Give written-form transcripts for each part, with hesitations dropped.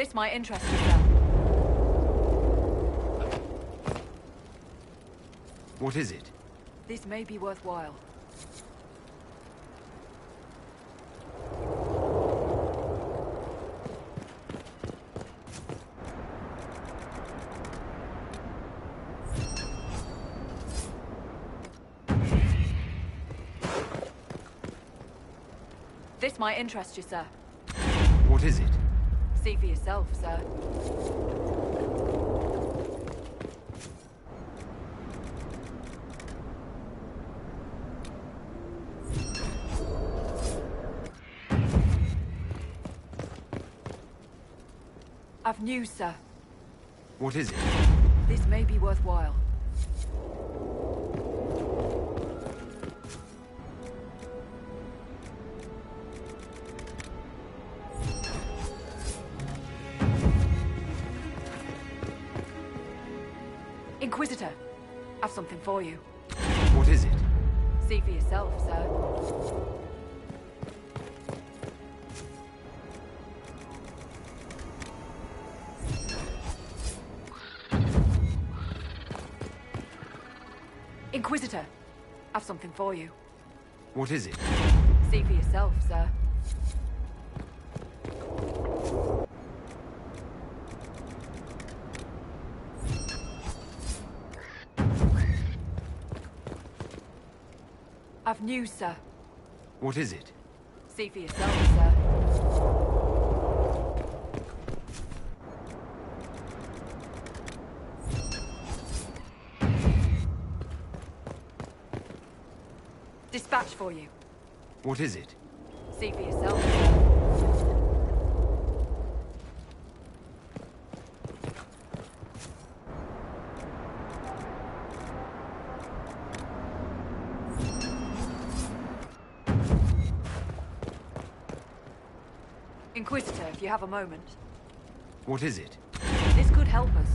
This might interest you, sir. What is it? This may be worthwhile. This might interest you, sir. What is it? See for yourself, sir. I've news, sir. What is it? This may be worthwhile. Inquisitor, I've something for you. What is it? See for yourself, sir. Inquisitor, I've something for you. What is it? See for yourself, sir. I've news, sir. What is it? See for yourself, sir. Dispatch for you. What is it? See for yourself, sir. Inquisitor, if you have a moment. What is it? This could help us.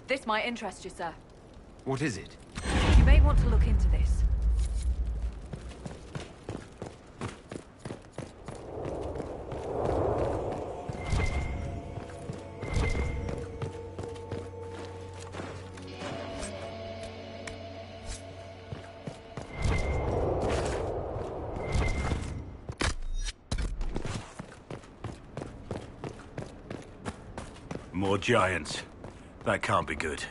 This might interest you, sir. What is it? You may want to look into this. More giants. That can't be good.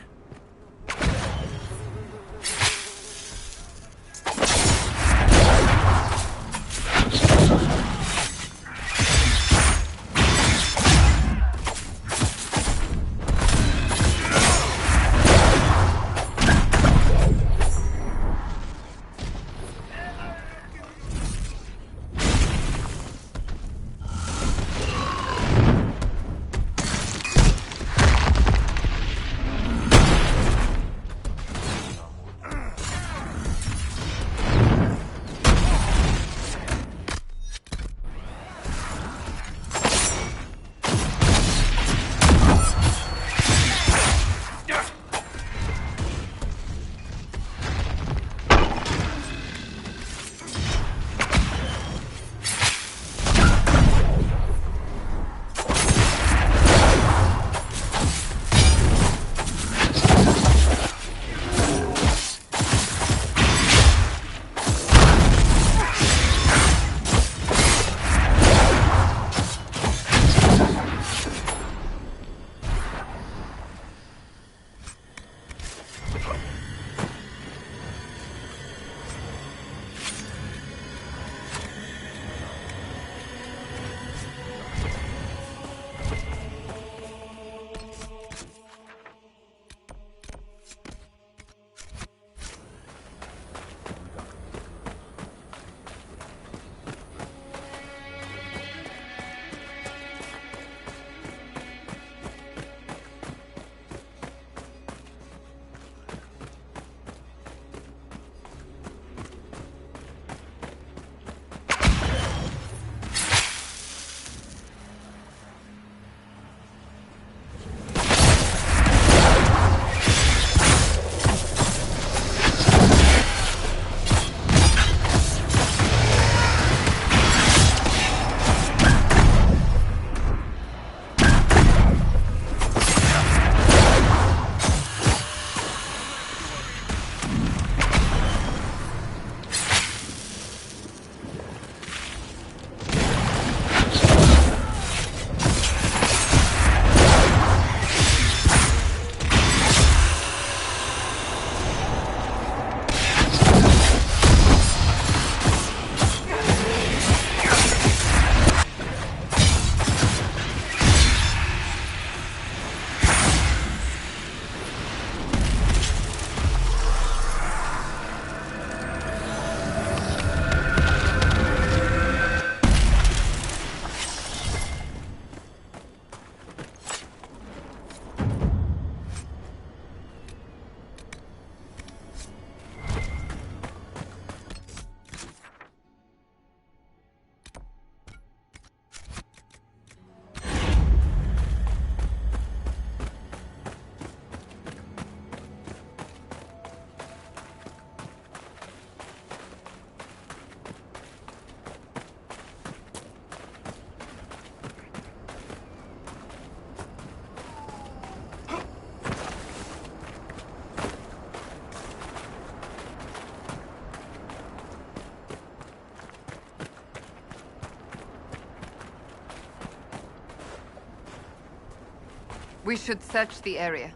We should search the area.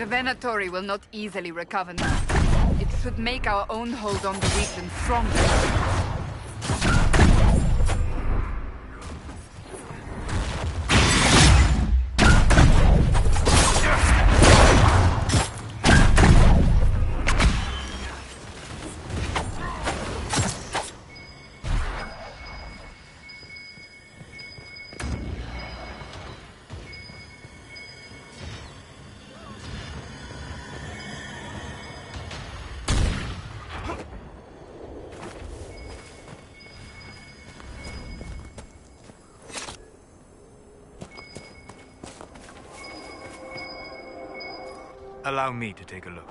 The Venatori will not easily recover now. It should make our own hold on the region stronger. Allow me to take a look.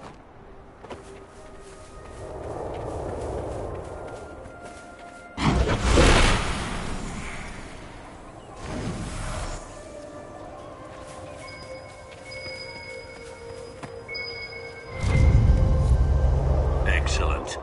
Excellent.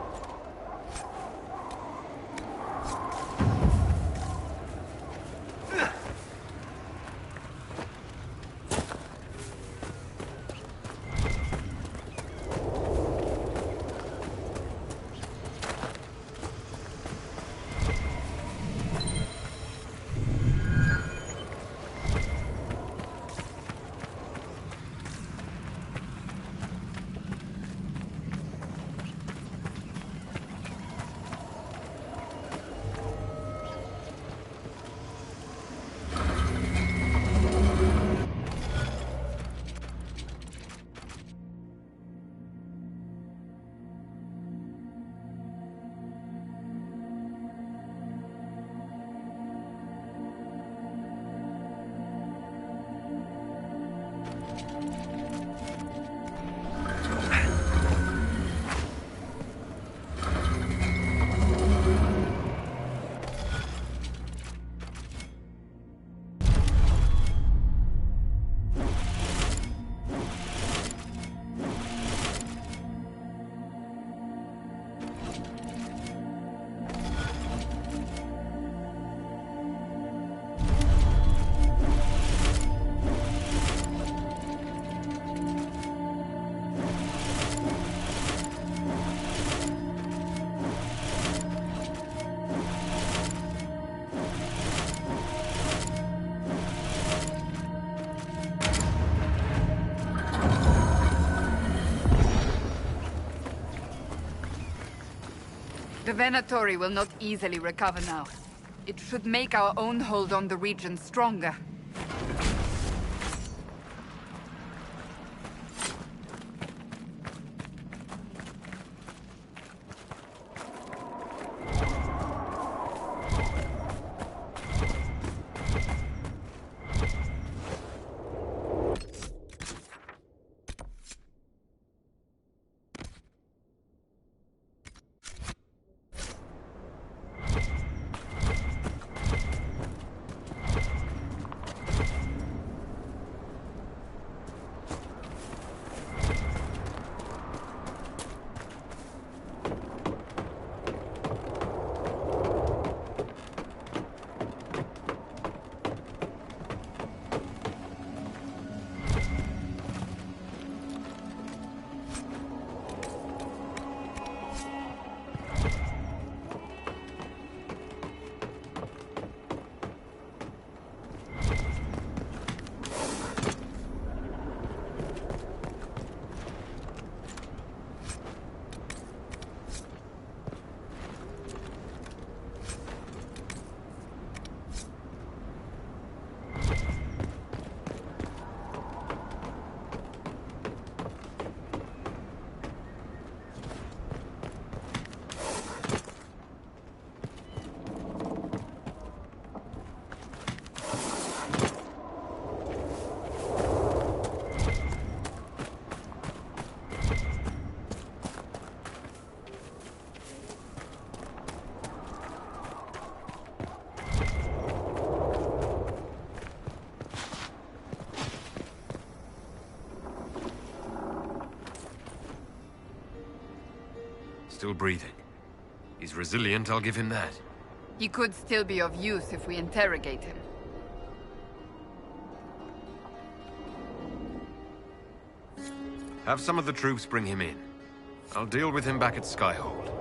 The Venatori will not easily recover now. It should make our own hold on the region stronger. Still breathing. He's resilient, I'll give him that. He could still be of use if we interrogate him. Have some of the troops bring him in. I'll deal with him back at Skyhold.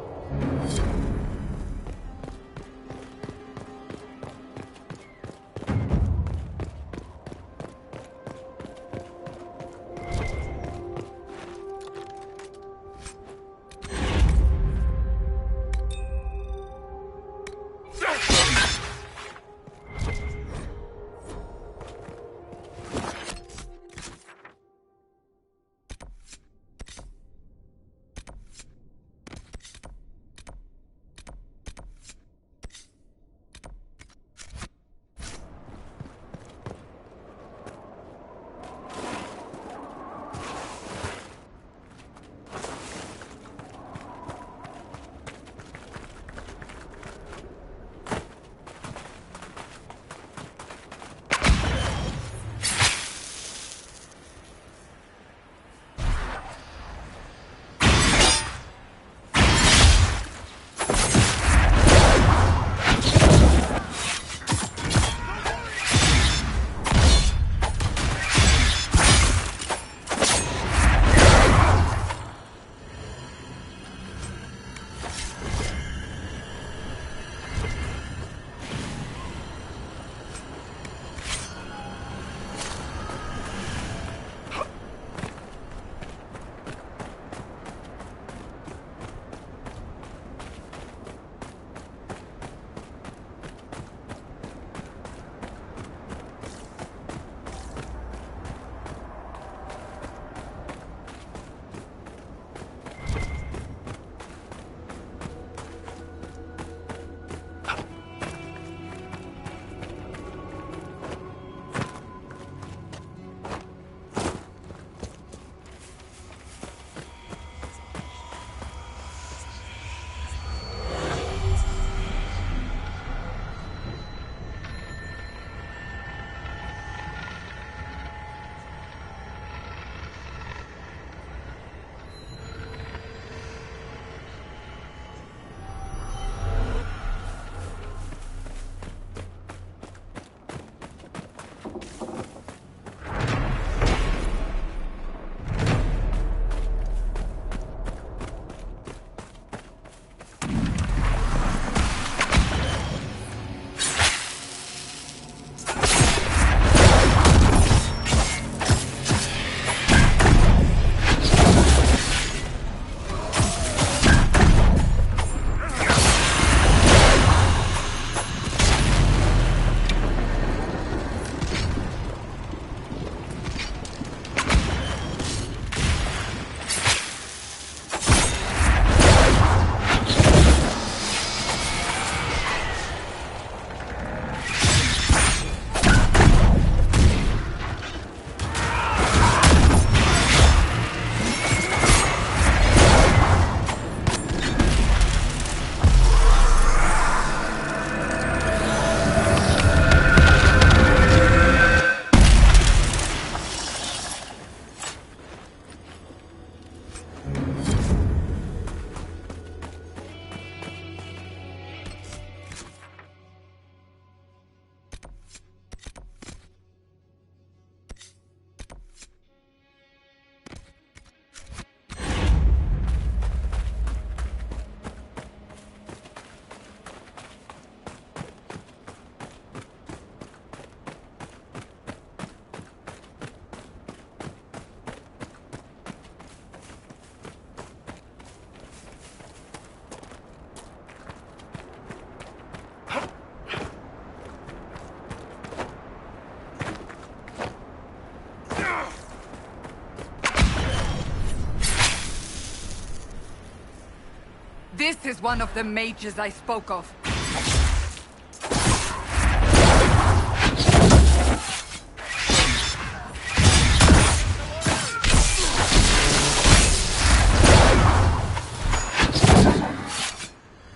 This is one of the mages I spoke of.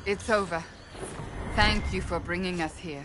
It's over. Thank you for bringing us here.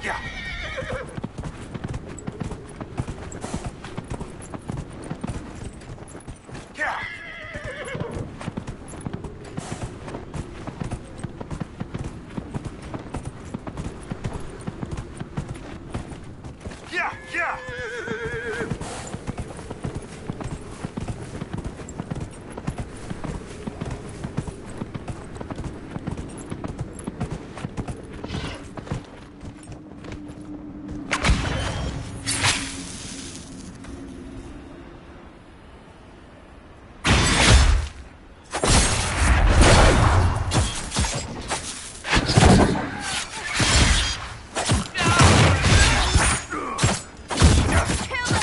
Yeah. Yeah. Yeah, yeah. Kill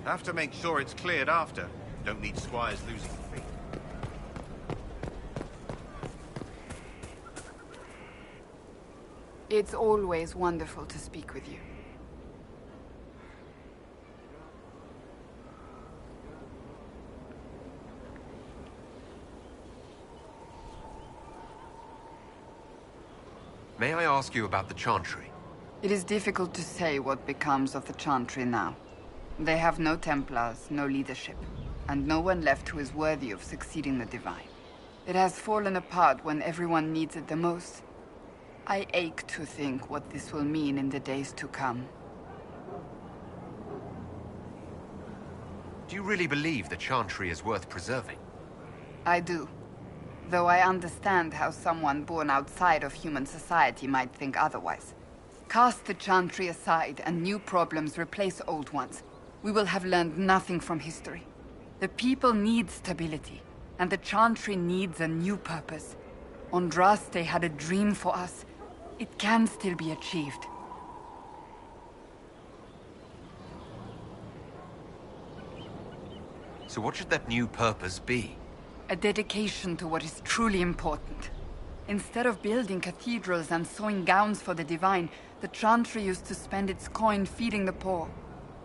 Have to make sure it's cleared after. Don't need squires losing feet. It's always wonderful to speak with you. May I ask you about the Chantry? It is difficult to say what becomes of the Chantry now. They have no Templars, no leadership, and no one left who is worthy of succeeding the Divine. It has fallen apart when everyone needs it the most. I ache to think what this will mean in the days to come. Do you really believe the Chantry is worth preserving? I do. Though I understand how someone born outside of human society might think otherwise. Cast the Chantry aside and new problems replace old ones. We will have learned nothing from history. The people need stability, and the Chantry needs a new purpose. Andraste had a dream for us. It can still be achieved. So what should that new purpose be? A dedication to what is truly important. Instead of building cathedrals and sewing gowns for the Divine, the Chantry used to spend its coin feeding the poor.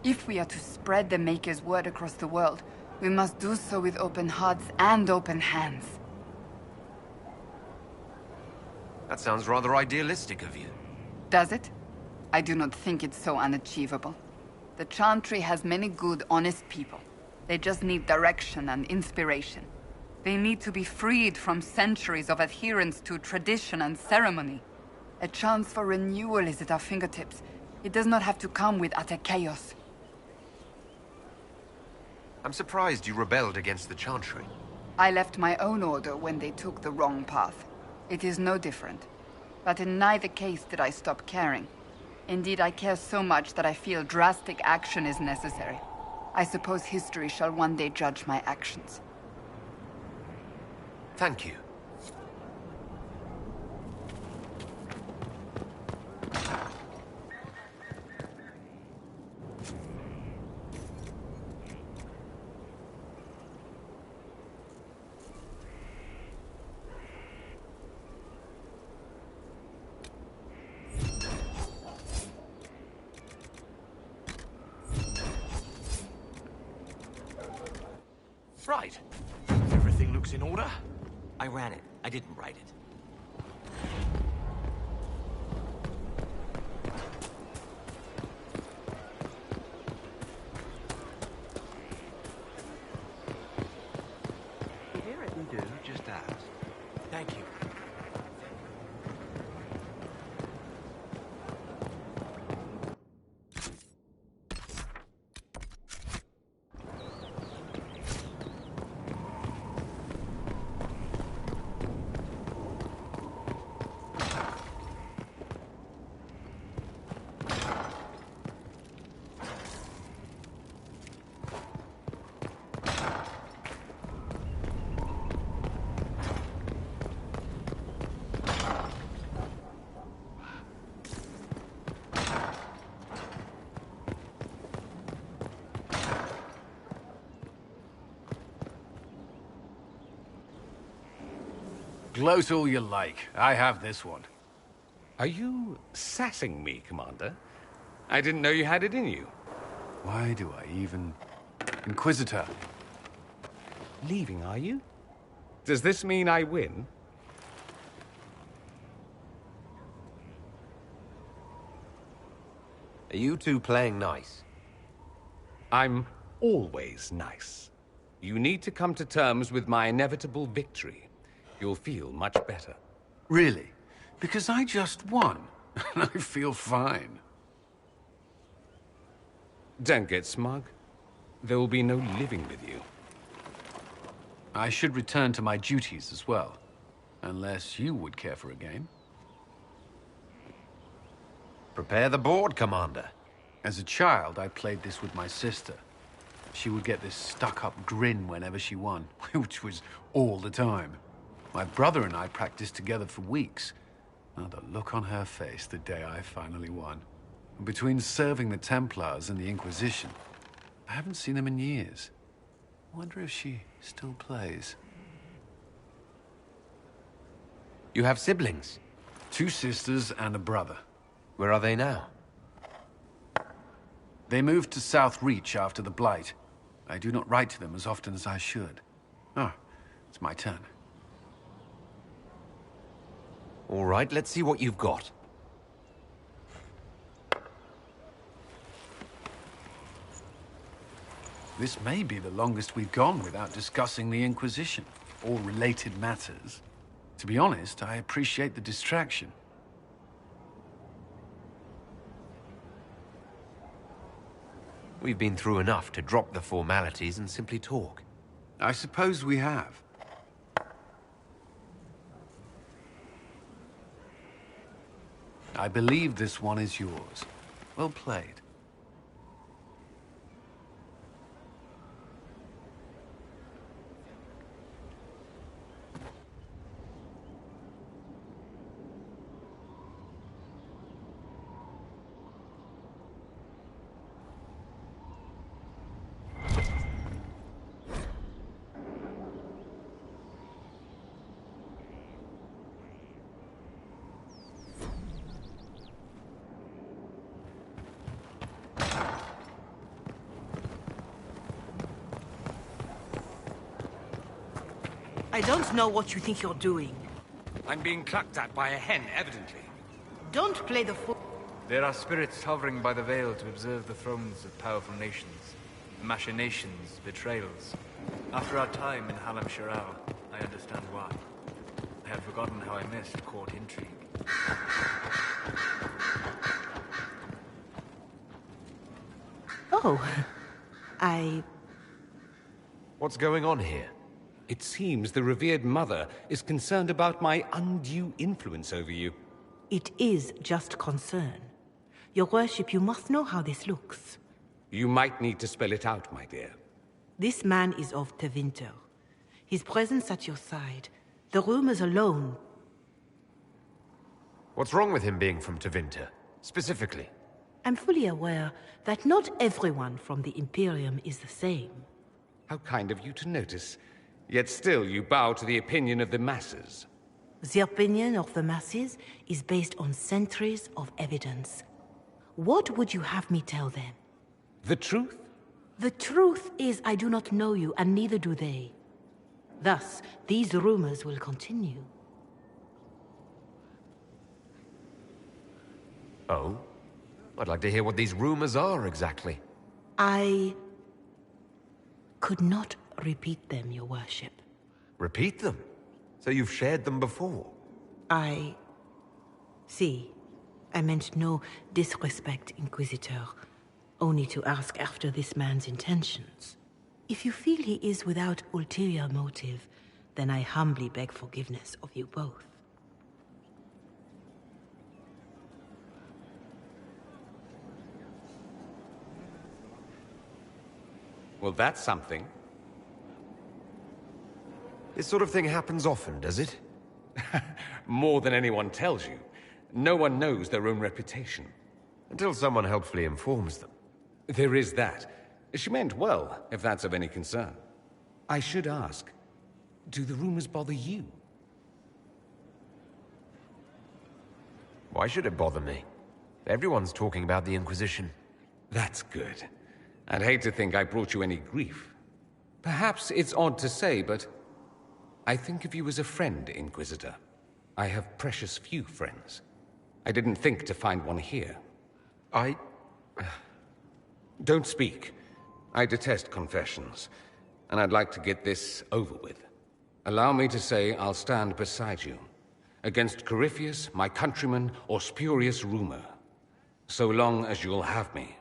If we are to spread the Maker's word across the world, we must do so with open hearts and open hands. That sounds rather idealistic of you. Does it? I do not think it's so unachievable. The Chantry has many good, honest people. They just need direction and inspiration. They need to be freed from centuries of adherence to tradition and ceremony. A chance for renewal is at our fingertips. It does not have to come with utter chaos. I'm surprised you rebelled against the Chantry. I left my own order when they took the wrong path. It is no different. But in neither case did I stop caring. Indeed, I care so much that I feel drastic action is necessary. I suppose history shall one day judge my actions. Thank you. Right. Everything looks in order. I ran it. I didn't write it. If you hear it and do, just ask. Thank you. Gloat all you like. I have this one. Are you sassing me, Commander? I didn't know you had it in you. Why do I even... Inquisitor. Leaving, are you? Does this mean I win? Are you two playing nice? I'm always nice. You need to come to terms with my inevitable victory. You'll feel much better. Really? Because I just won. And I feel fine. Don't get smug. There will be no living with you. I should return to my duties as well. Unless you would care for a game. Prepare the board, Commander. As a child, I played this with my sister. She would get this stuck-up grin whenever she won, which was all the time. My brother and I practiced together for weeks. Oh, the look on her face the day I finally won. Between serving the Templars and the Inquisition, I haven't seen them in years. I wonder if she still plays. You have siblings? 2 sisters and a brother. Where are they now? They moved to South Reach after the Blight. I do not write to them as often as I should. Oh, it's my turn. All right, let's see what you've got. This may be the longest we've gone without discussing the Inquisition, or related matters. To be honest, I appreciate the distraction. We've been through enough to drop the formalities and simply talk. I suppose we have. I believe this one is yours. Well played. I don't know what you think you're doing. I'm being clucked at by a hen, evidently. Don't play the fool. There are spirits hovering by the veil to observe the thrones of powerful nations. Machinations, betrayals. After our time in Halam Shiral, I understand why. I had forgotten how I missed court intrigue. Oh, What's going on here? It seems the revered mother is concerned about my undue influence over you. It is just concern. Your worship, you must know how this looks. You might need to spell it out, my dear. This man is of Tevinter. His presence at your side, the rumors alone. What's wrong with him being from Tevinter, specifically? I'm fully aware that not everyone from the Imperium is the same. How kind of you to notice. Yet still you bow to the opinion of the masses. The opinion of the masses is based on centuries of evidence. What would you have me tell them? The truth? The truth is I do not know you, and neither do they. Thus, these rumors will continue. Oh? I'd like to hear what these rumors are exactly. I could not repeat them, your worship. Repeat them? So you've shared them before? See, I meant no disrespect, Inquisitor. Only to ask after this man's intentions. If you feel he is without ulterior motive, then I humbly beg forgiveness of you both. Well, that's something. This sort of thing happens often, does it? More than anyone tells you. No one knows their own reputation. Until someone helpfully informs them. There is that. She meant well, if that's of any concern. I should ask, do the rumors bother you? Why should it bother me? Everyone's talking about the Inquisition. That's good. I'd hate to think I brought you any grief. Perhaps it's odd to say, but I think of you as a friend, Inquisitor. I have precious few friends. I didn't think to find one here. Don't speak. I detest confessions, and I'd like to get this over with. Allow me to say I'll stand beside you, against Corypheus, my countryman, or spurious rumor, so long as you'll have me.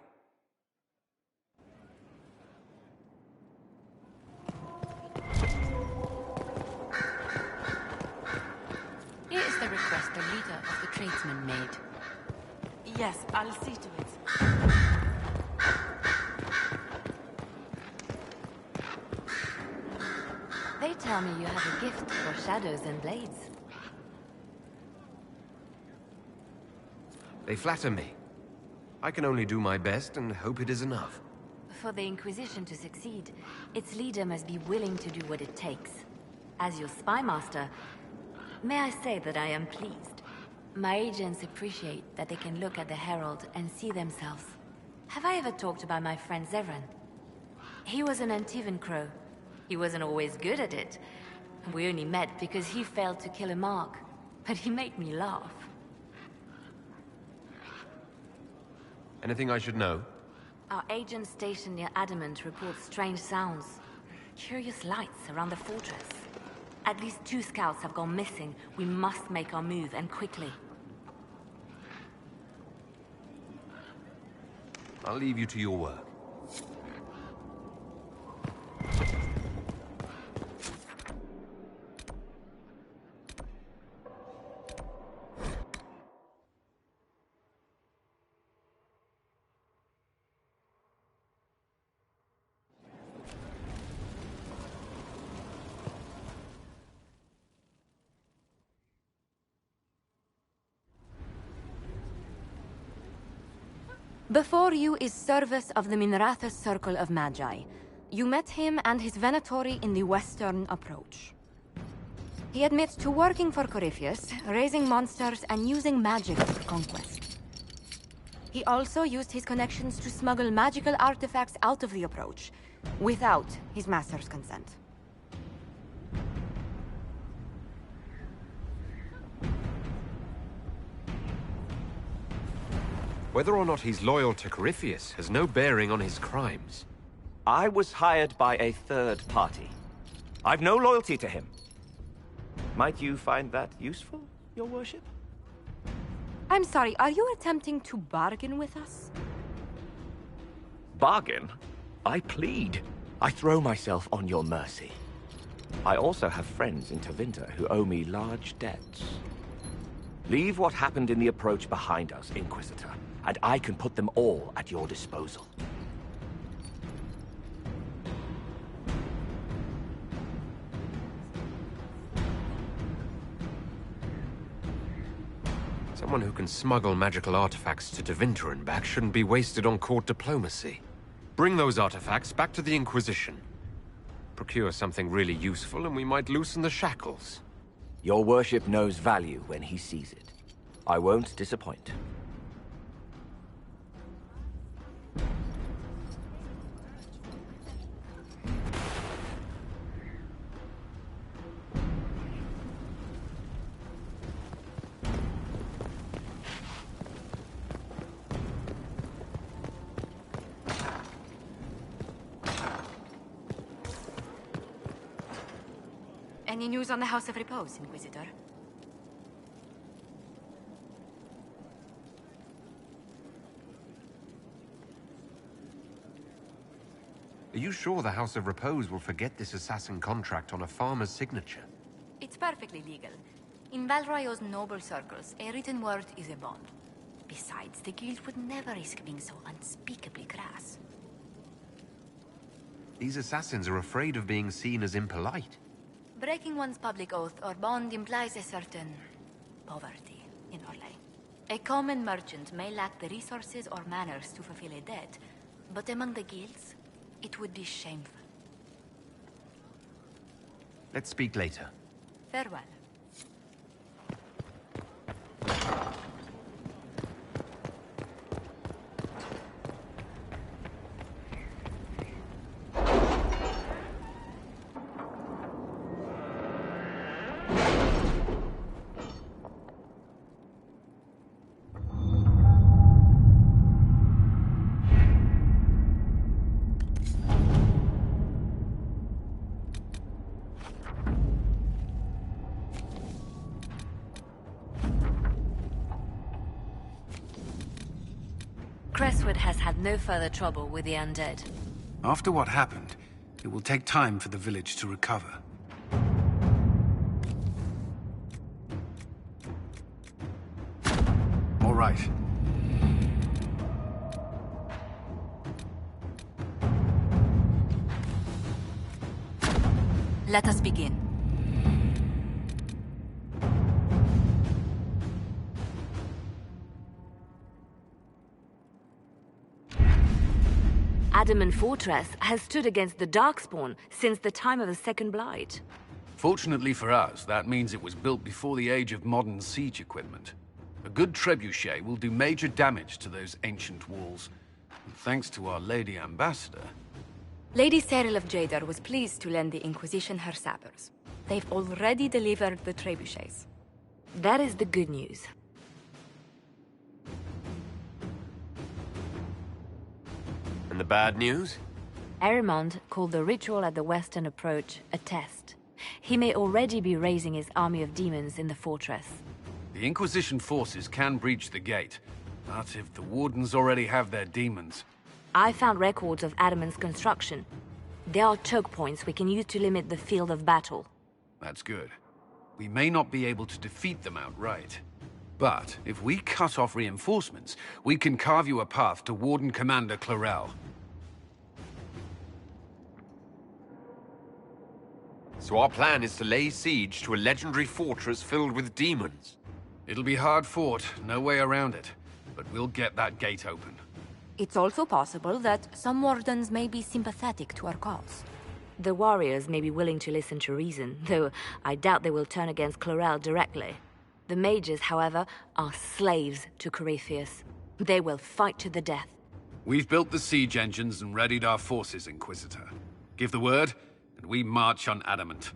Here is the request the leader of the tradesmen made. Yes, I'll see to it. They tell me you have a gift for shadows and blades. They flatter me. I can only do my best and hope it is enough. For the Inquisition to succeed, its leader must be willing to do what it takes. As your spy master, may I say that I am pleased. My agents appreciate that they can look at the Herald and see themselves. Have I ever talked about my friend Zevran? He was an Antivan Crow. He wasn't always good at it. We only met because he failed to kill a Mark. But he made me laugh. Anything I should know? Our agent stationed near Adamant reports strange sounds. Curious lights around the fortress. At least 2 scouts have gone missing. We must make our move, and quickly. I'll leave you to your work. Before you is Service of the Minrathous Circle of Magi. You met him and his Venatori in the western approach. He admits to working for Corypheus, raising monsters and using magic for conquest. He also used his connections to smuggle magical artifacts out of the approach, without his master's consent. Whether or not he's loyal to Corypheus has no bearing on his crimes. I was hired by a third party. I've no loyalty to him. Might you find that useful, your worship? I'm sorry, are you attempting to bargain with us? Bargain? I plead. I throw myself on your mercy. I also have friends in Tevinter who owe me large debts. Leave what happened in the approach behind us, Inquisitor, and I can put them all at your disposal. Someone who can smuggle magical artifacts to Tevinter and back shouldn't be wasted on court diplomacy. Bring those artifacts back to the Inquisition. Procure something really useful and we might loosen the shackles. Your worship knows value when he sees it. I won't disappoint. Any news on the House of Repose, Inquisitor? Are you sure the House of Repose will forget this assassin contract on a farmer's signature? It's perfectly legal. In Valroyo's noble circles, a written word is a bond. Besides, the guild would never risk being so unspeakably crass. These assassins are afraid of being seen as impolite. Breaking one's public oath or bond implies a certain poverty in Orlais. A common merchant may lack the resources or manners to fulfill a debt, but among the guilds, it would be shameful. Let's speak later. Farewell. Crestwood has had no further trouble with the undead. After what happened, it will take time for the village to recover. All right. Let us begin. Adamant Fortress has stood against the Darkspawn since the time of the Second Blight. Fortunately for us, that means it was built before the age of modern siege equipment. A good trebuchet will do major damage to those ancient walls. And thanks to our Lady Ambassador... Lady Cyril of Jadar was pleased to lend the Inquisition her sabers. They've already delivered the trebuchets. That is the good news. And the bad news? Erimond called the ritual at the western approach a test. He may already be raising his army of demons in the fortress. The Inquisition forces can breach the gate, but if the Wardens already have their demons... I found records of Adamant's construction. There are choke points we can use to limit the field of battle. That's good. We may not be able to defeat them outright. But if we cut off reinforcements, we can carve you a path to Warden Commander Clarel. So our plan is to lay siege to a legendary fortress filled with demons. It'll be hard fought, no way around it. But we'll get that gate open. It's also possible that some Wardens may be sympathetic to our cause. The warriors may be willing to listen to reason, though I doubt they will turn against Clarel directly. The mages, however, are slaves to Corypheus. They will fight to the death. We've built the siege engines and readied our forces, Inquisitor. Give the word, and we march on Adamant.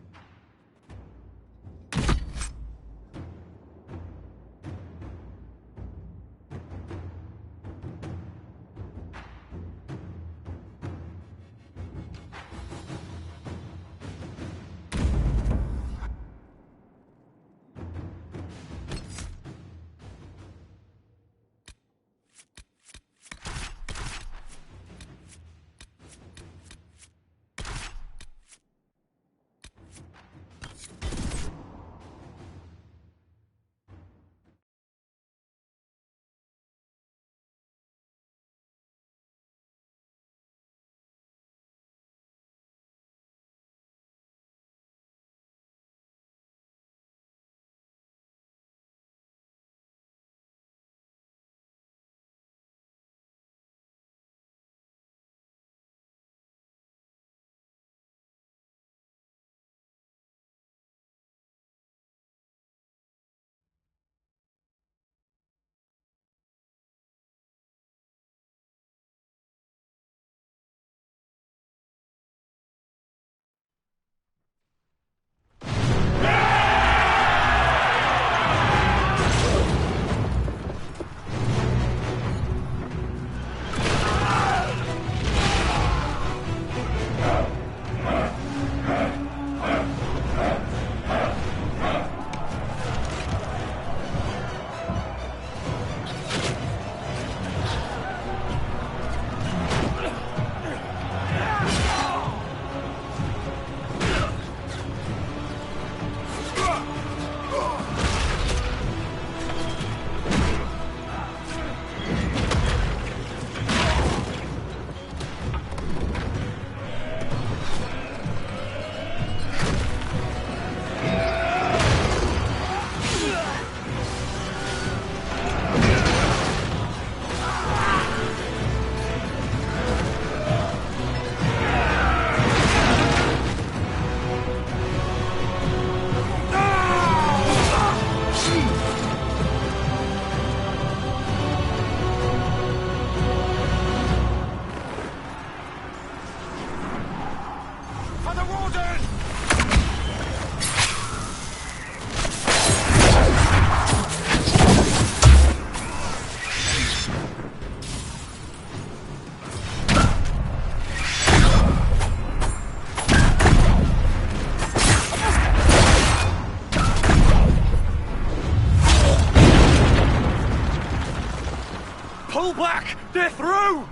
Pull back! They're through!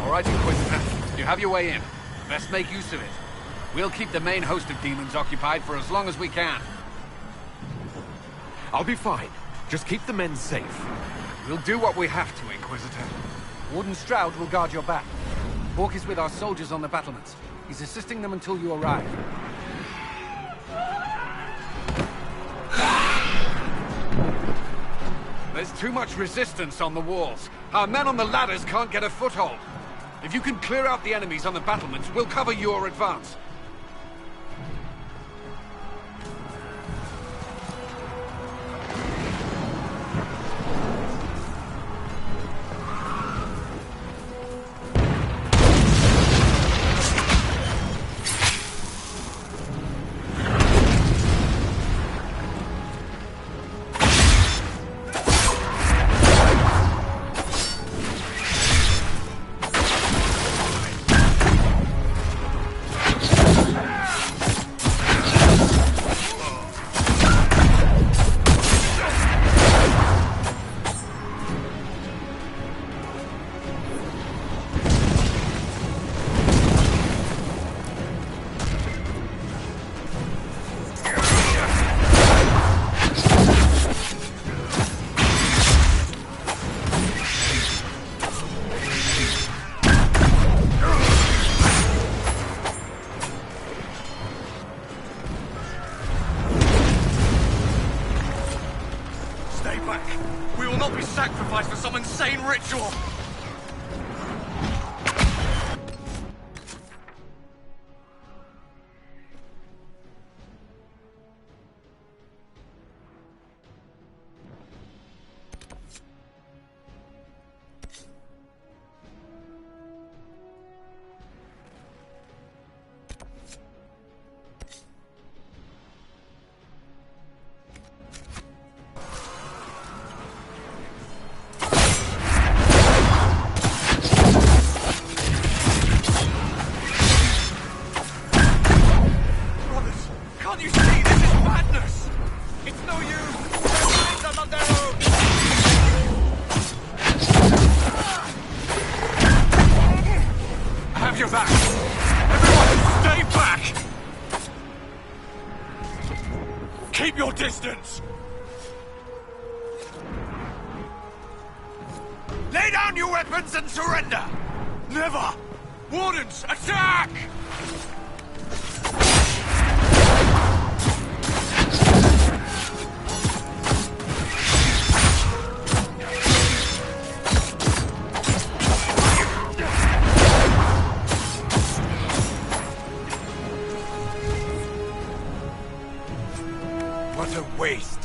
All right, Inquisitor. You have your way in. Best make use of it. We'll keep the main host of demons occupied for as long as we can. I'll be fine. Just keep the men safe. We'll do what we have to, Inquisitor. Warden Stroud will guard your back. Hawk is with our soldiers on the battlements. He's assisting them until you arrive. There's too much resistance on the walls. Our men on the ladders can't get a foothold. If you can clear out the enemies on the battlements, we'll cover your advance. Sacrificed for some insane ritual! Keep your distance! Lay down your weapons and surrender! Never! Wardens, attack! What a waste!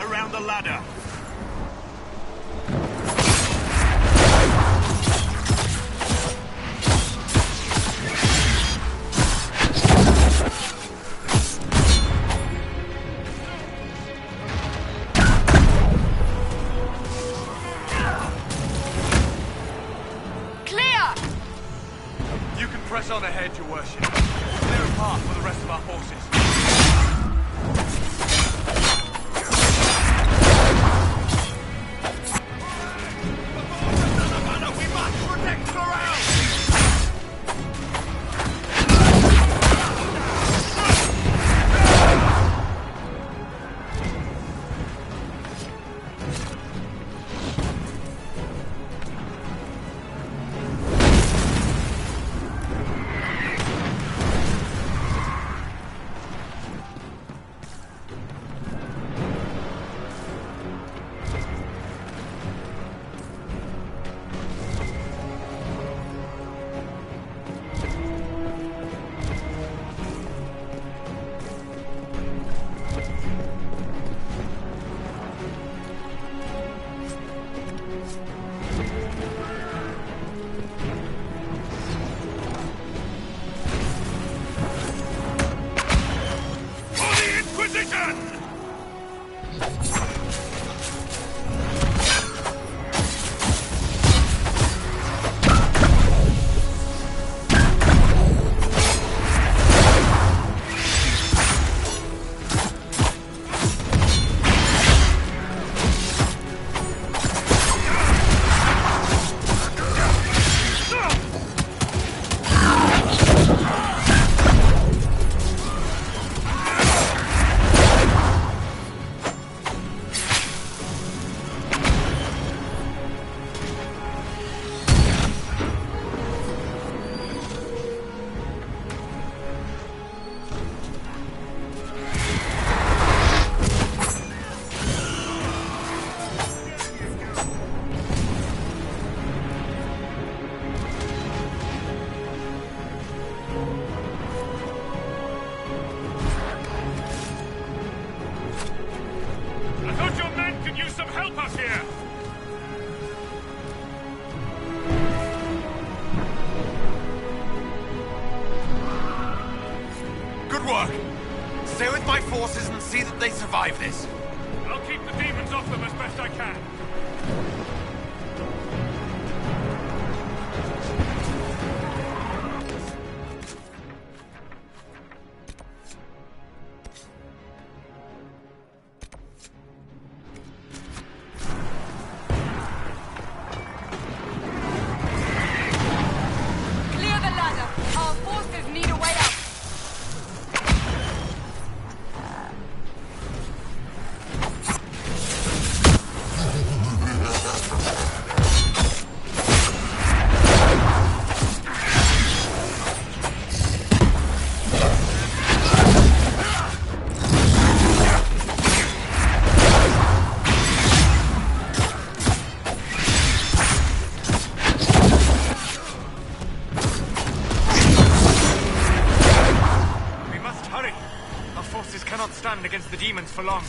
Around the ladder. Clear! You can press on ahead, Your Worship. Clear a path for the rest of our forces. with my forces and see that they survive this. I'll keep the demons off them as best I can. Clear the ladder. Our forces need a way out. We must hurry. Our forces cannot stand against the demons for long.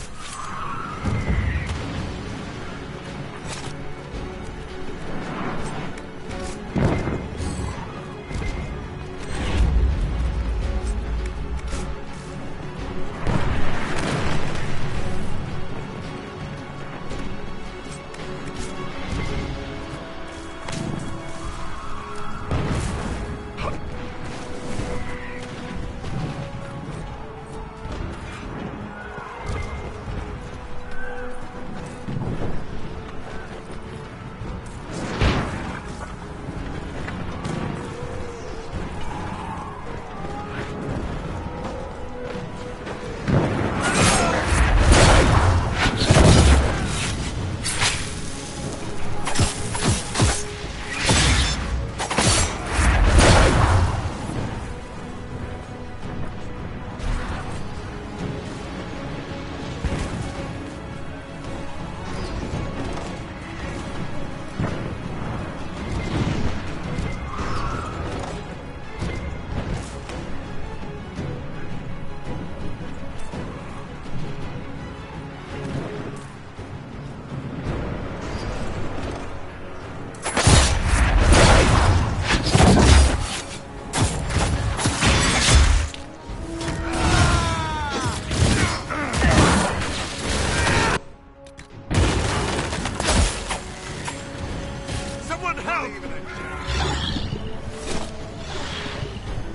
Someone help!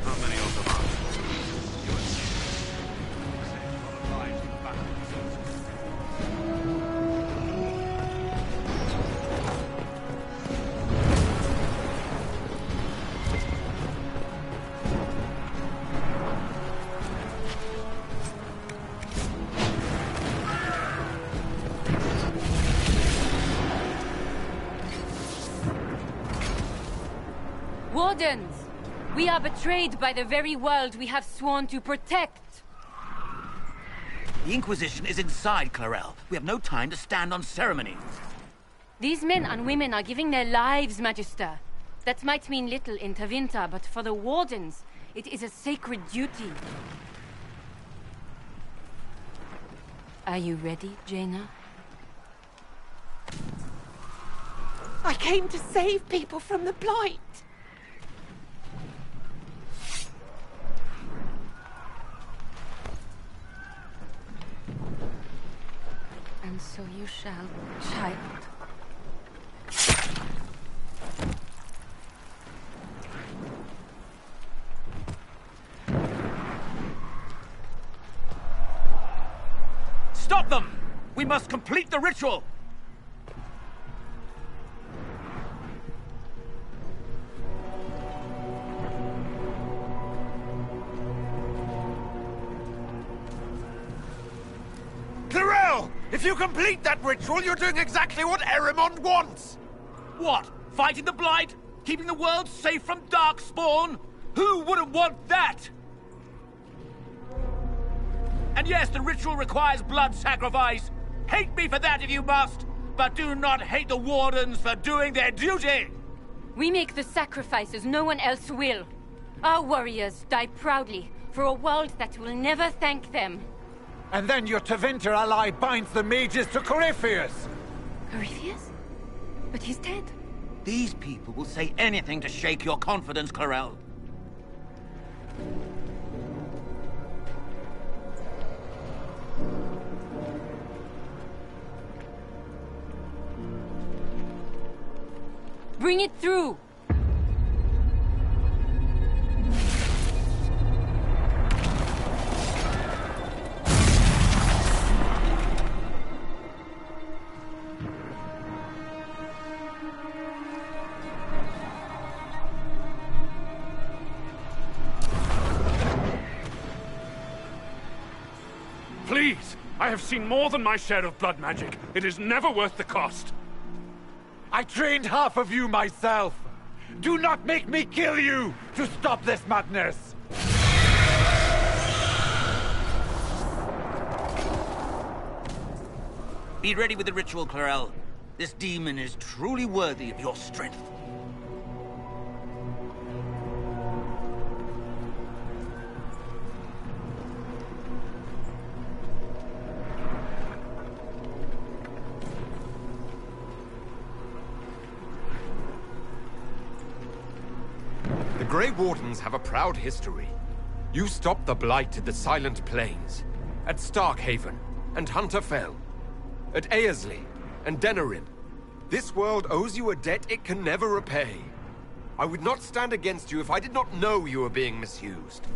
How many of them are? Wardens! We are betrayed by the very world we have sworn to protect. The Inquisition is inside, Clarel. We have no time to stand on ceremony. These men and women are giving their lives, Magister. That might mean little in Tevinter, but for the Wardens, it is a sacred duty. Are you ready, Jaina? I came to save people from the Blight. And so you shall, child. Stop them! We must complete the ritual! Clarel! If you complete that ritual, you're doing exactly what Erimond wants! What? Fighting the Blight? Keeping the world safe from Darkspawn? Who wouldn't want that? And yes, the ritual requires blood sacrifice. Hate me for that if you must, but do not hate the Wardens for doing their duty! We make the sacrifices no one else will. Our warriors die proudly for a world that will never thank them. And then your Tevinter ally binds the mages to Corypheus! Corypheus? But he's dead. These people will say anything to shake your confidence, Clarel. Bring it through! Please! I have seen more than my share of blood magic. It is never worth the cost. I trained half of you myself. Do not make me kill you to stop this madness. Be ready with the ritual, Clarel. This demon is truly worthy of your strength. The Grey Wardens have a proud history. You stopped the Blight at the Silent Plains, at Starkhaven and Hunter Fell, at Aersley and Denerim. This world owes you a debt it can never repay. I would not stand against you if I did not know you were being misused.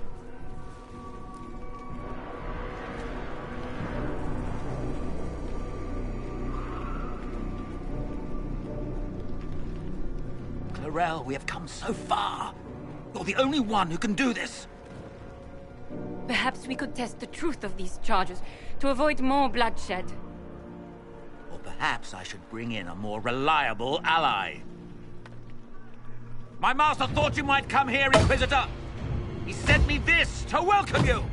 Clarel, we have come so far. You're the only one who can do this. Perhaps we could test the truth of these charges to avoid more bloodshed. Or perhaps I should bring in a more reliable ally. My master thought you might come here, Inquisitor. He sent me this to welcome you.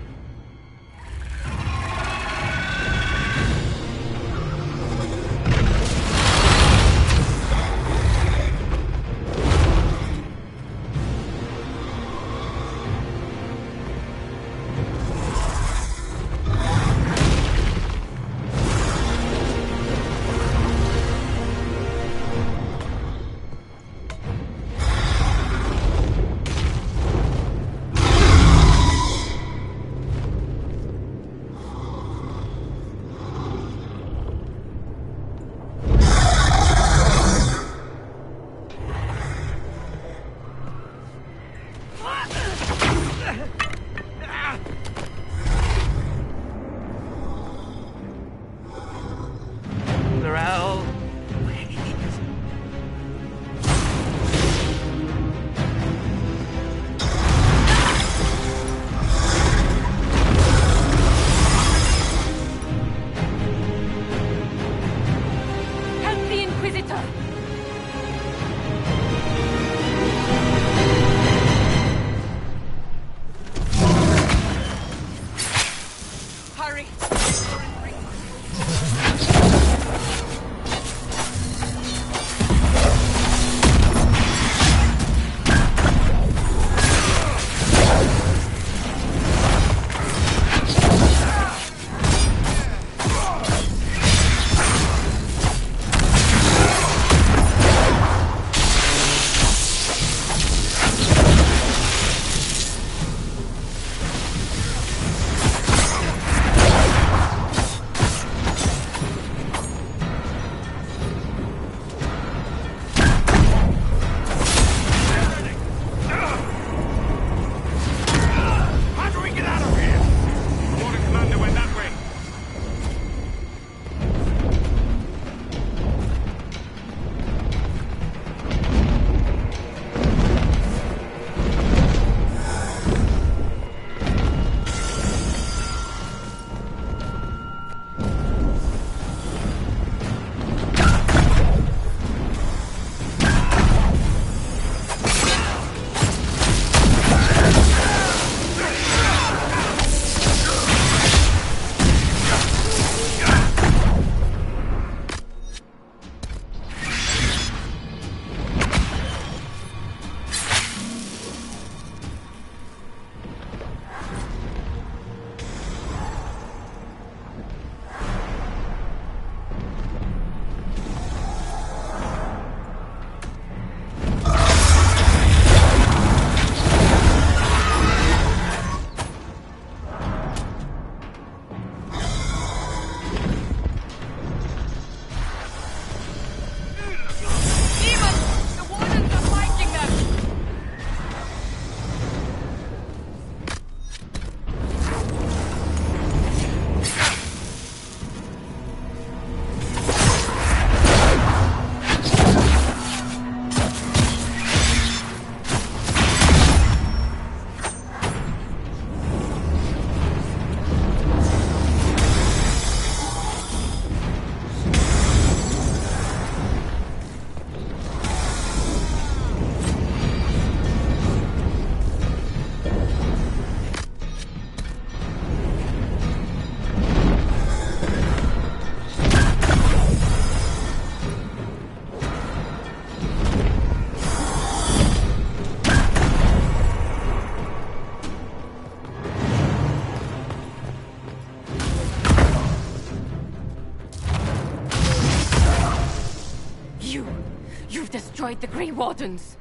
destroyed the Grey Wardens.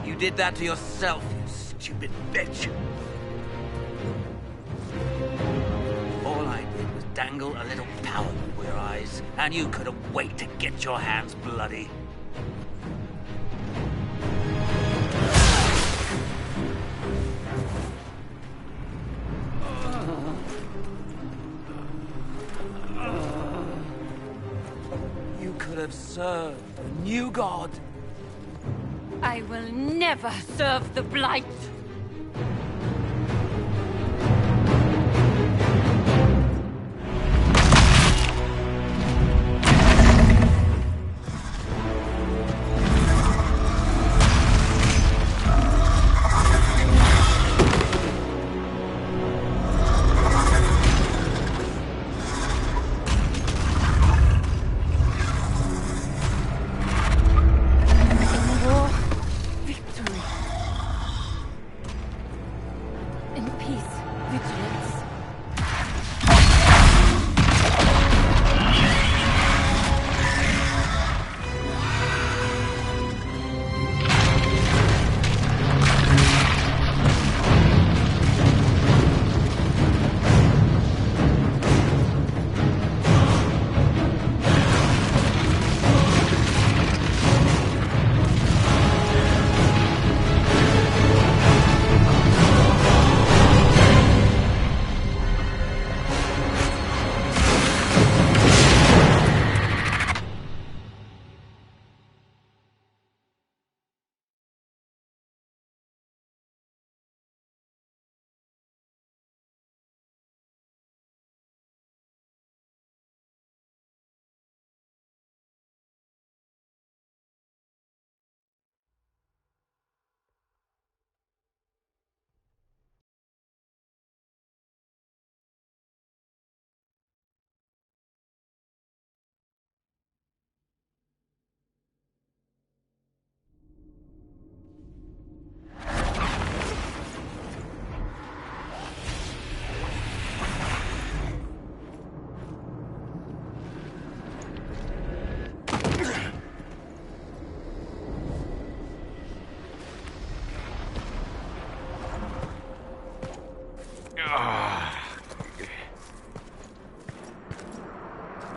You did that to yourself, you stupid bitch. All I did was dangle a little power before your eyes, and you couldn't wait to get your hands bloody. You could have served a new god. I will never serve the Blight!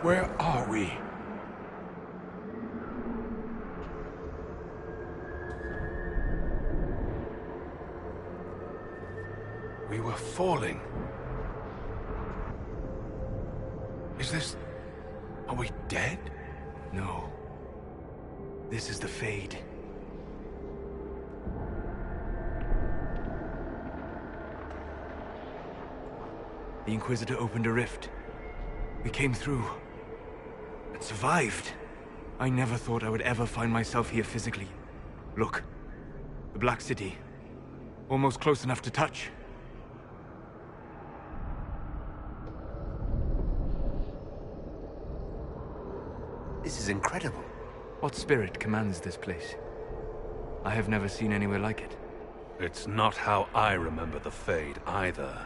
Where are we? We were falling. Is this... Are we dead? No. This is the Fade. The Inquisitor opened a rift. We came through. And survived. I never thought I would ever find myself here physically. Look. The Black City. Almost close enough to touch. This is incredible. What spirit commands this place? I have never seen anywhere like it. It's not how I remember the Fade, either.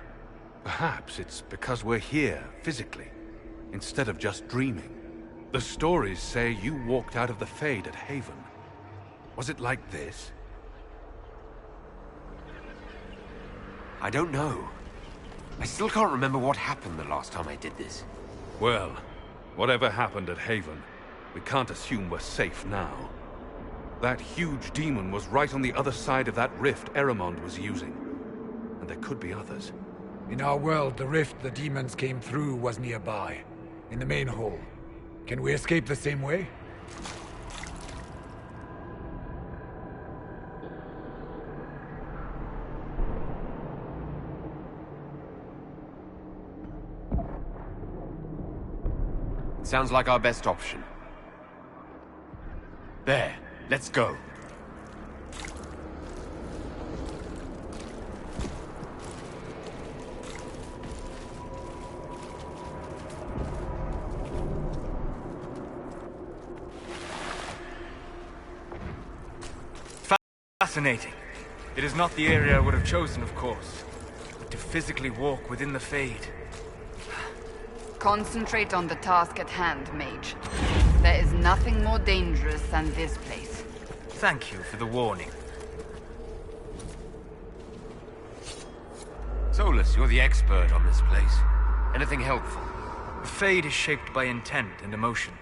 Perhaps it's because we're here, physically, instead of just dreaming. The stories say you walked out of the Fade at Haven. Was it like this? I don't know. I still can't remember what happened the last time I did this. Well, whatever happened at Haven, we can't assume we're safe now. That huge demon was right on the other side of that rift Eramond was using. And there could be others. In our world, the rift the demons came through was nearby, in the main hall. Can we escape the same way? Sounds like our best option. There, let's go. Fascinating. It is not the area I would have chosen, of course. to physically walk within the Fade. Concentrate on the task at hand, Mage. There is nothing more dangerous than this place. Thank you for the warning. Solus, you're the expert on this place. Anything helpful? The Fade is shaped by intent and emotion.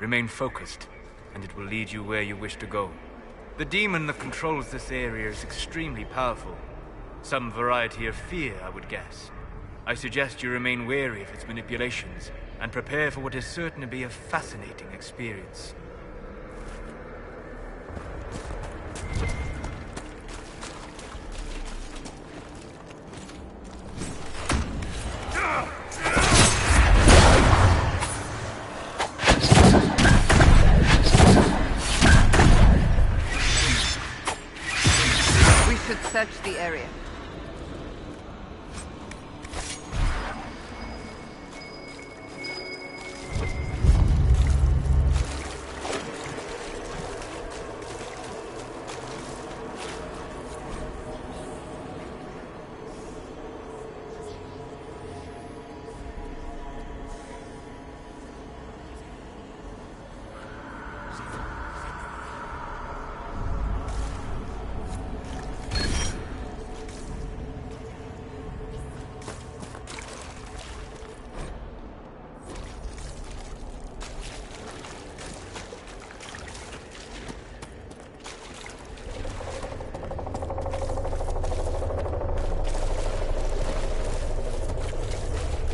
Remain focused, and it will lead you where you wish to go. The demon that controls this area is extremely powerful. Some variety of fear, I would guess. I suggest you remain wary of its manipulations, and prepare for what is certain to be a fascinating experience. We should search the area.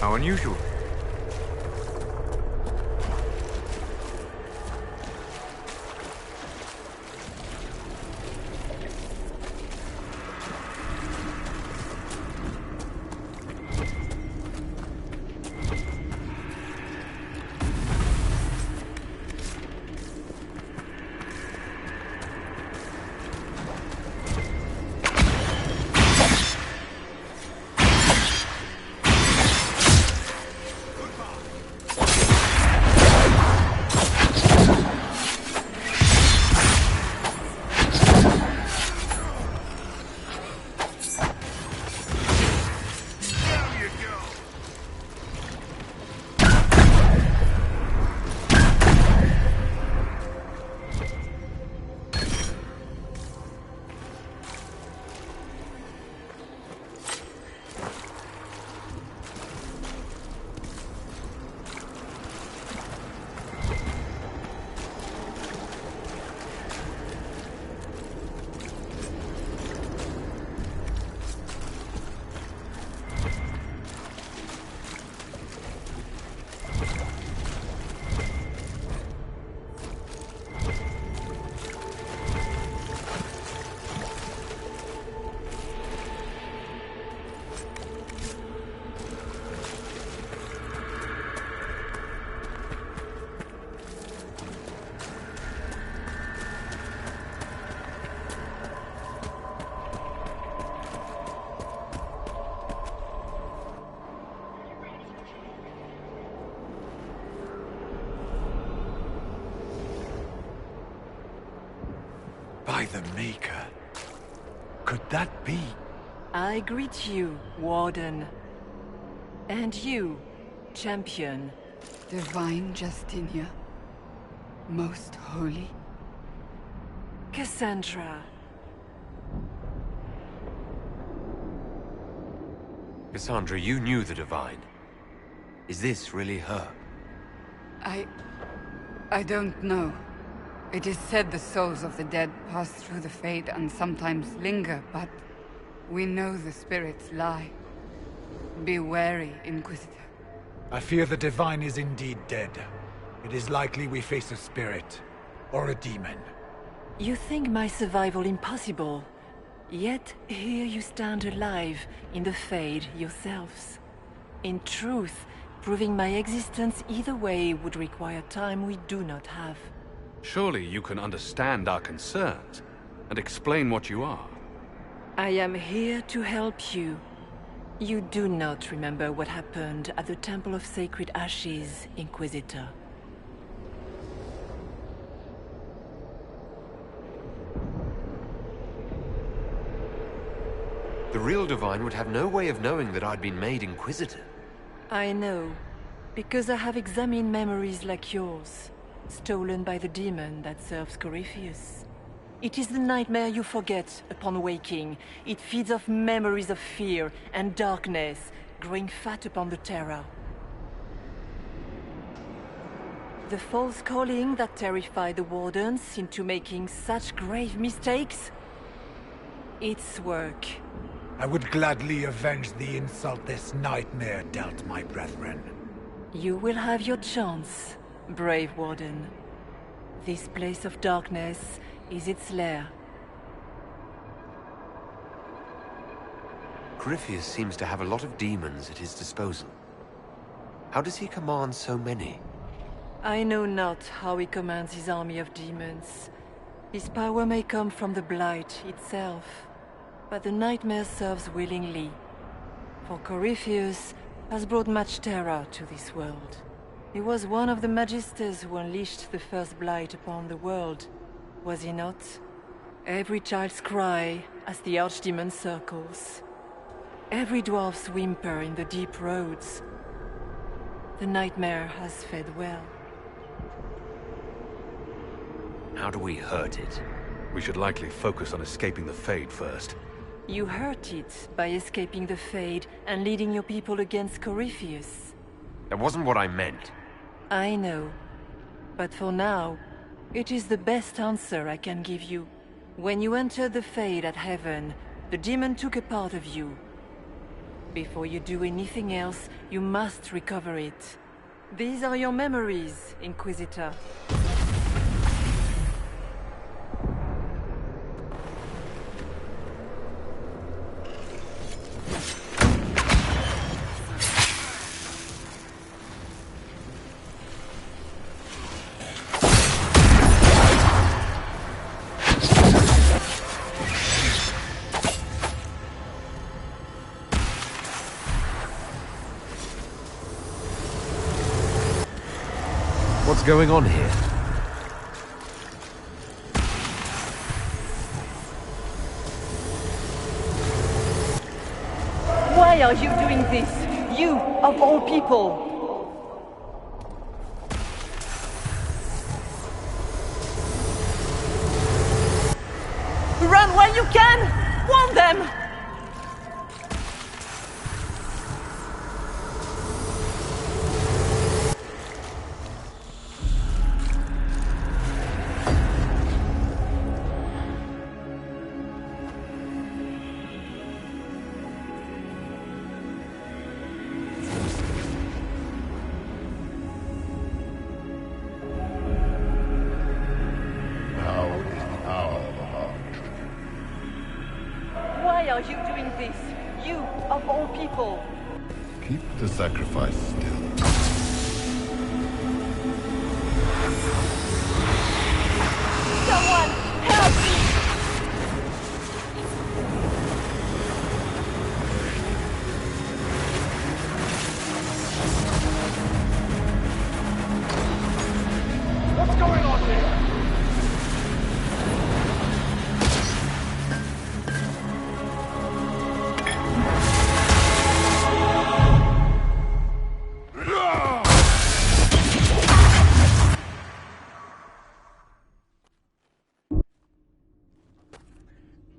How unusual. By the Maker. Could that be? I greet you, Warden. And you, Champion. Divine Justinia. Most holy. Cassandra. Cassandra, you knew the Divine. Is this really her? I don't know. It is said the souls of the dead pass through the Fade and sometimes linger, but we know the spirits lie. Be wary, Inquisitor. I fear the Divine is indeed dead. It is likely we face a spirit, or a demon. You think my survival impossible, yet here you stand alive in the Fade yourselves. In truth, proving my existence either way would require time we do not have. Surely you can understand our concerns and explain what you are. I am here to help you. You do not remember what happened at the Temple of Sacred Ashes, Inquisitor. The real Divine would have no way of knowing that I'd been made Inquisitor. I know, because I have examined memories like yours, stolen by the demon that serves Corypheus. It is the nightmare you forget upon waking. It feeds off memories of fear and darkness, growing fat upon the terror. The false calling that terrified the Wardens into making such grave mistakes? It's work. I would gladly avenge the insult this nightmare dealt my brethren. You will have your chance, brave Warden. This place of darkness is its lair. Corypheus seems to have a lot of demons at his disposal. How does he command so many? I know not how he commands his army of demons. His power may come from the Blight itself, but the nightmare serves willingly. For Corypheus has brought much terror to this world. He was one of the Magisters who unleashed the first Blight upon the world, was he not? Every child's cry as the Archdemon circles. Every dwarf's whimper in the deep roads. The nightmare has fed well. How do we hurt it? We should likely focus on escaping the Fade first. You hurt it by escaping the Fade and leading your people against Corypheus. That wasn't what I meant. I know. But for now, it is the best answer I can give you. When you entered the Fade at Heaven, the demon took a part of you. Before you do anything else, you must recover it. These are your memories, Inquisitor. What's going on here? Why are you doing this? You, of all people! Run while you can! Warn them! Why are you doing this? You, of all people! Keep the sacrifice still. Someone, help me! What's going on here?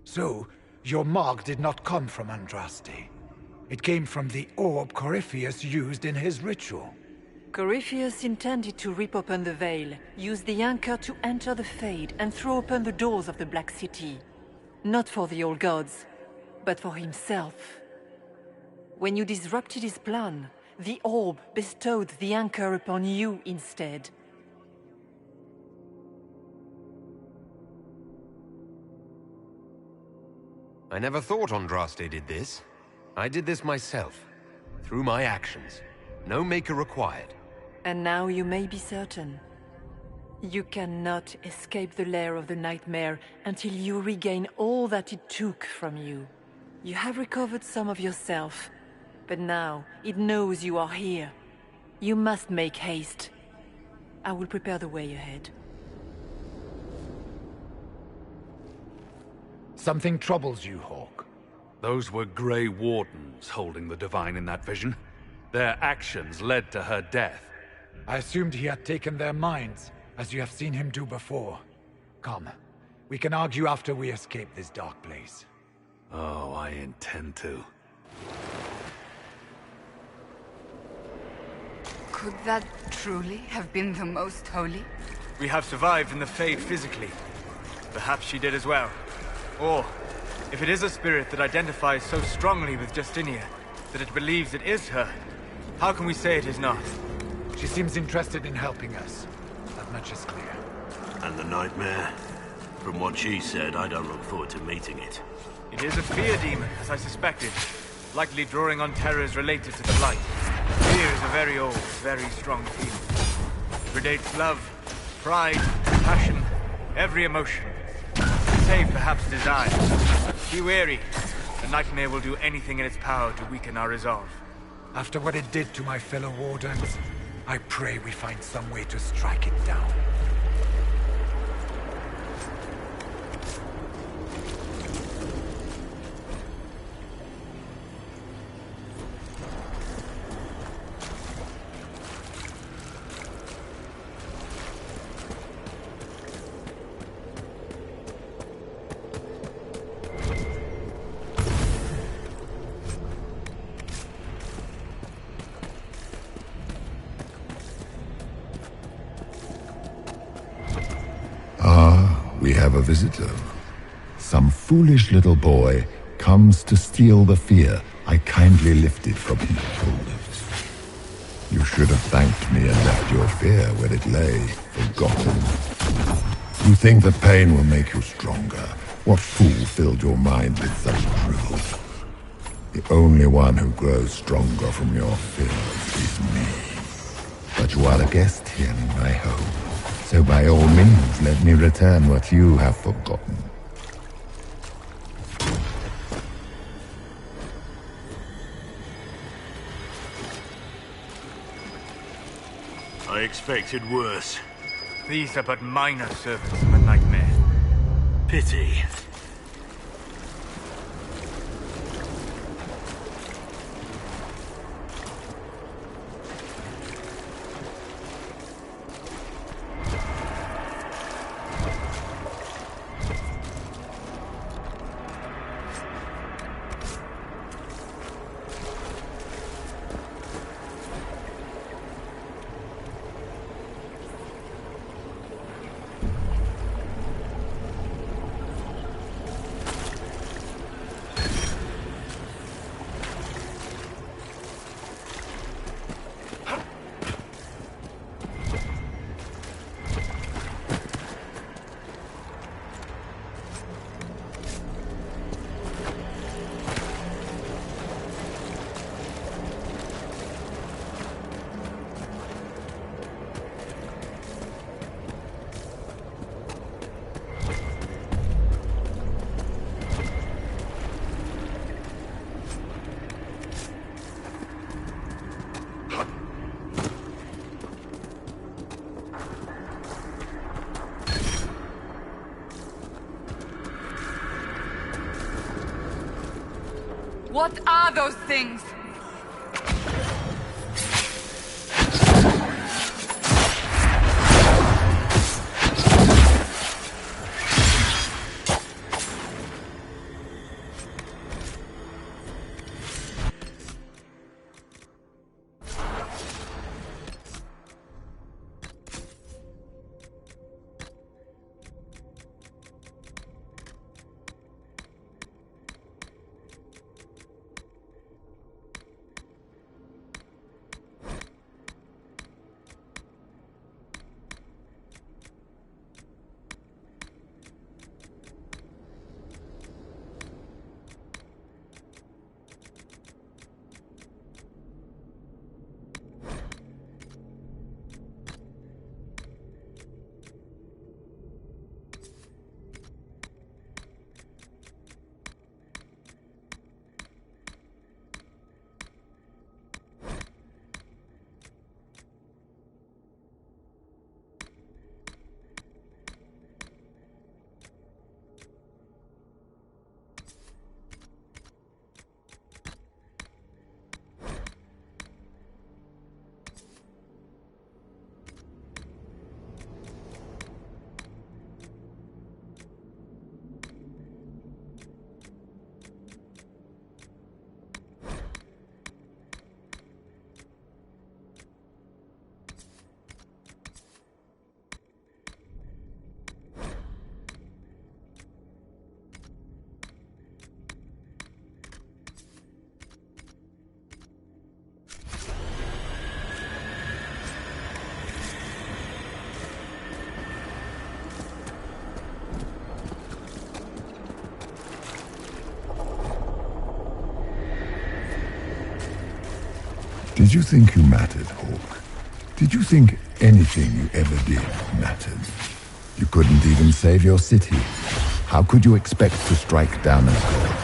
So, your mark did not come from Andraste. It came from the orb Corypheus used in his ritual. Corypheus intended to rip open the veil, use the anchor to enter the Fade, and throw open the doors of the Black City. Not for the old gods, but for himself. When you disrupted his plan, the orb bestowed the anchor upon you instead. I never thought Andraste did this. I did this myself. Through my actions. No maker required. And now you may be certain. You cannot escape the lair of the nightmare until you regain all that it took from you. You have recovered some of yourself, but now it knows you are here. You must make haste. I will prepare the way ahead. Something troubles you, Hawk. Those were Grey Wardens holding the Divine in that vision. Their actions led to her death. I assumed he had taken their minds, as you have seen him do before. Come, we can argue after we escape this dark place. Oh, I intend to. Could that truly have been the most holy? We have survived in the Fade physically. Perhaps she did as well. Or, if it is a spirit that identifies so strongly with Justinia, that it believes it is her, how can we say it is not? She seems interested in helping us. That much is clear. And the nightmare? From what she said, I don't look forward to meeting it. It is a fear demon, as I suspected. Likely drawing on terrors related to the Blight. Fear is a very old, very strong feeling. It predates love, pride, passion, every emotion. Save perhaps desire. Be wary. The nightmare will do anything in its power to weaken our resolve. After what it did to my fellow Wardens, I pray we find some way to strike it down. We have a visitor. Some foolish little boy comes to steal the fear I kindly lifted from his shoulders. You should have thanked me and left your fear where it lay, forgotten. You think that pain will make you stronger. What fool filled your mind with such drivel? The only one who grows stronger from your fears is me. But you are a guest here in my home. So by all means, let me return what you have forgotten. I expected worse. These are but minor servants of a nightmare. Pity. What are those things? Did you think you mattered, Hawk? Did you think anything you ever did mattered? You couldn't even save your city. How could you expect to strike down a god?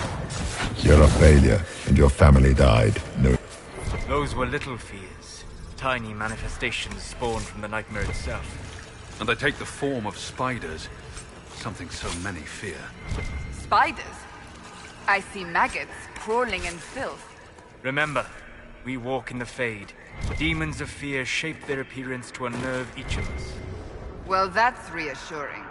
You're a failure, and your family died. No. Those were little fears. Tiny manifestations spawned from the nightmare itself. And they take the form of spiders. Something so many fear. Spiders? I see maggots crawling in filth. Remember, we walk in the Fade. Demons of fear shape their appearance to unnerve each of us. Well, that's reassuring.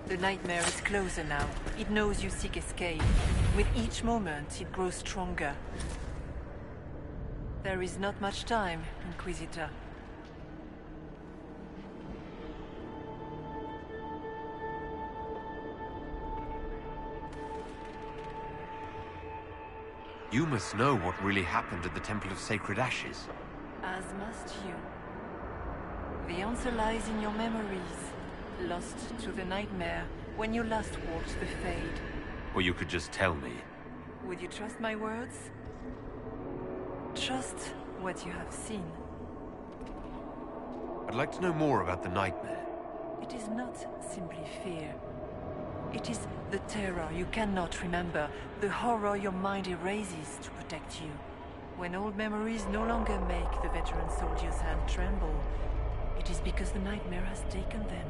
The nightmare is closer now. It knows you seek escape. With each moment, it grows stronger. There is not much time, Inquisitor. You must know what really happened at the Temple of Sacred Ashes. As must you. The answer lies in your memories. Lost to the nightmare when you last walked the Fade. Or you could just tell me. Would you trust my words? Trust what you have seen. I'd like to know more about the nightmare. It is not simply fear. It is the terror you cannot remember, the horror your mind erases to protect you. When old memories no longer make the veteran soldier's hand tremble, it is because the nightmare has taken them.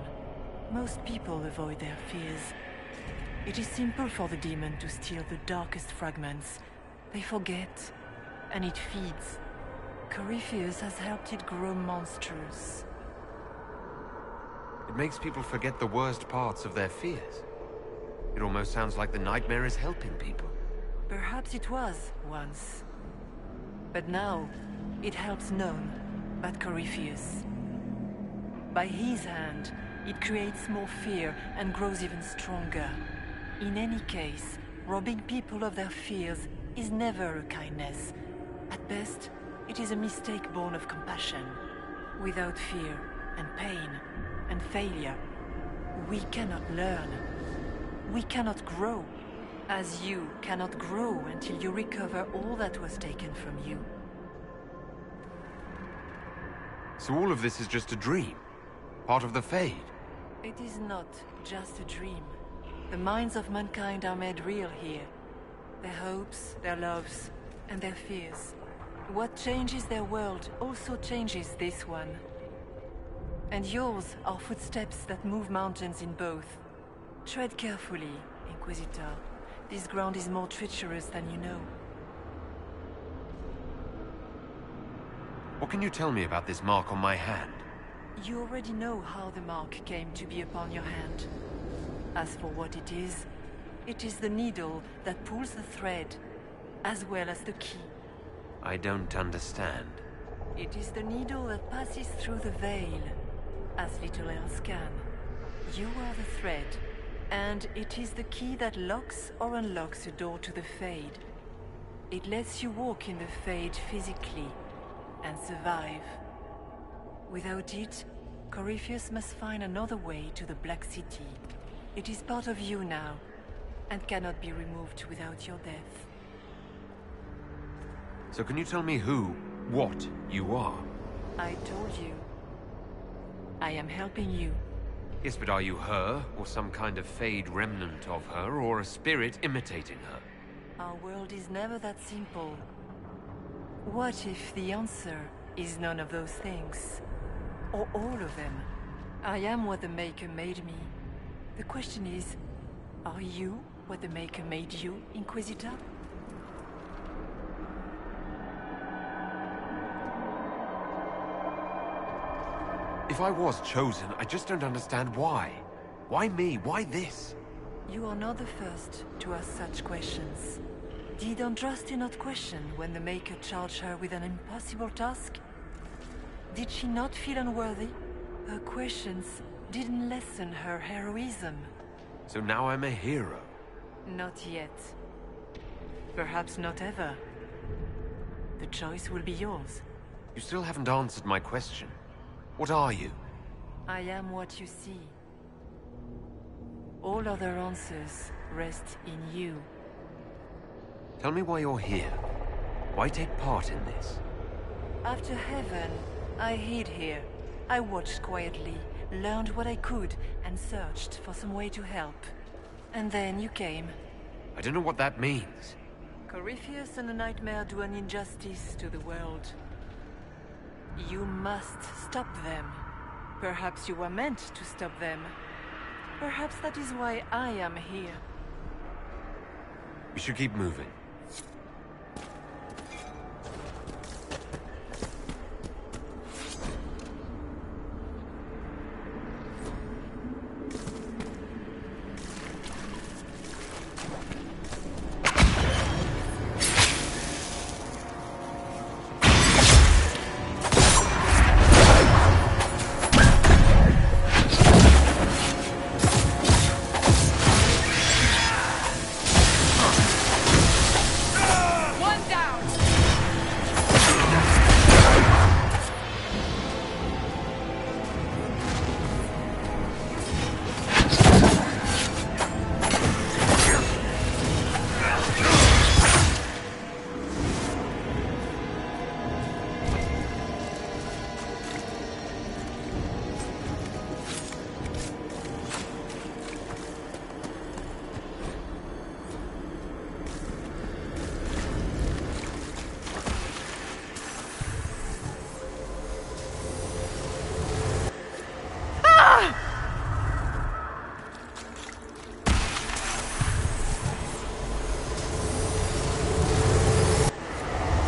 Most people avoid their fears. It is simple for the demon to steal the darkest fragments. They forget, and it feeds. Corypheus has helped it grow monstrous. It makes people forget the worst parts of their fears. It almost sounds like the nightmare is helping people. Perhaps it was, once. But now, it helps none but Corypheus. By his hand, it creates more fear and grows even stronger. In any case, robbing people of their fears is never a kindness. At best, it is a mistake born of compassion. Without fear and pain and failure, we cannot learn. We cannot grow, as you cannot grow until you recover all that was taken from you. So all of this is just a dream? Part of the Fade? It is not just a dream. The minds of mankind are made real here. Their hopes, their loves, and their fears. What changes their world also changes this one. And yours are footsteps that move mountains in both. Tread carefully, Inquisitor. This ground is more treacherous than you know. What can you tell me about this mark on my hand? You already know how the mark came to be upon your hand. As for what it is the needle that pulls the thread, as well as the key. I don't understand. It is the needle that passes through the veil, as little else can. You are the thread, and it is the key that locks or unlocks a door to the Fade. It lets you walk in the Fade physically, and survive. Without it, Corypheus must find another way to the Black City. It is part of you now, and cannot be removed without your death. So can you tell me what you are? I told you. I am helping you. Yes, but are you her, or some kind of Fade remnant of her, or a spirit imitating her? Our world is never that simple. What if the answer is none of those things? Or all of them? I am what the Maker made me. The question is, are you what the Maker made you, Inquisitor? If I was chosen, I just don't understand why. Why me? Why this? You are not the first to ask such questions. Did Andraste not question when the Maker charged her with an impossible task? Did she not feel unworthy? Her questions didn't lessen her heroism. So now I'm a hero? Not yet. Perhaps not ever. The choice will be yours. You still haven't answered my question. What are you? I am what you see. All other answers rests in you. Tell me why you're here. Why take part in this? After heaven, I hid here. I watched quietly, learned what I could, and searched for some way to help. And then you came. I don't know what that means. Corypheus and the Nightmare do an injustice to the world. You must stop them. Perhaps you were meant to stop them. Perhaps that is why I am here. We should keep moving.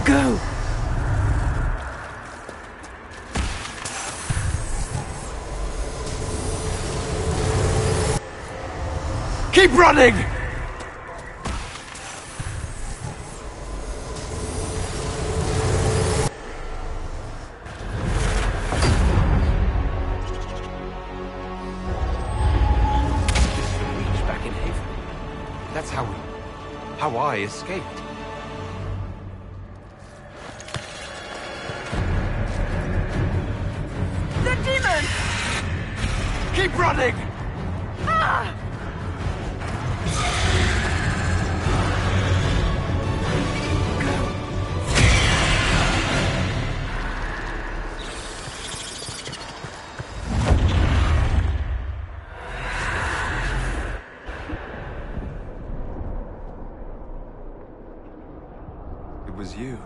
Go! Keep running! Reach back in Haven. That's how I escaped. Keep running! Ah! It was you.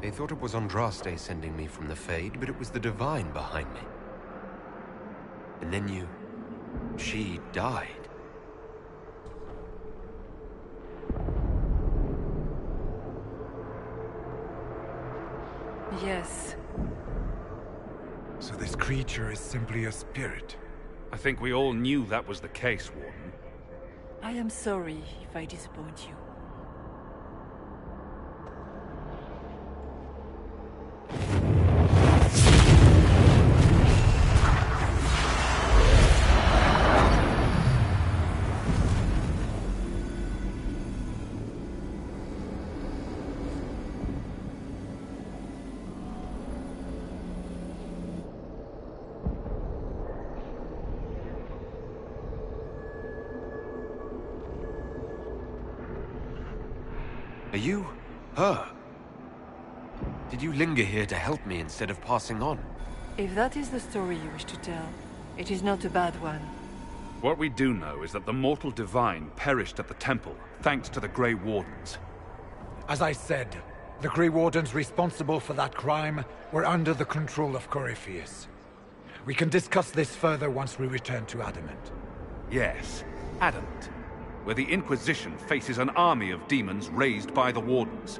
They thought it was Andraste sending me from the Fade, but it was the Divine behind me. And then she died. Yes. So this creature is simply a spirit? I think we all knew that was the case, Warden. I am sorry if I disappoint you. Are you her? Did you linger here to help me instead of passing on? If that is the story you wish to tell, it is not a bad one. What we do know is that the mortal divine perished at the temple, thanks to the Grey Wardens. As I said, the Grey Wardens responsible for that crime were under the control of Corypheus. We can discuss this further once we return to Adamant. Yes, Adamant, where the Inquisition faces an army of demons raised by the Wardens.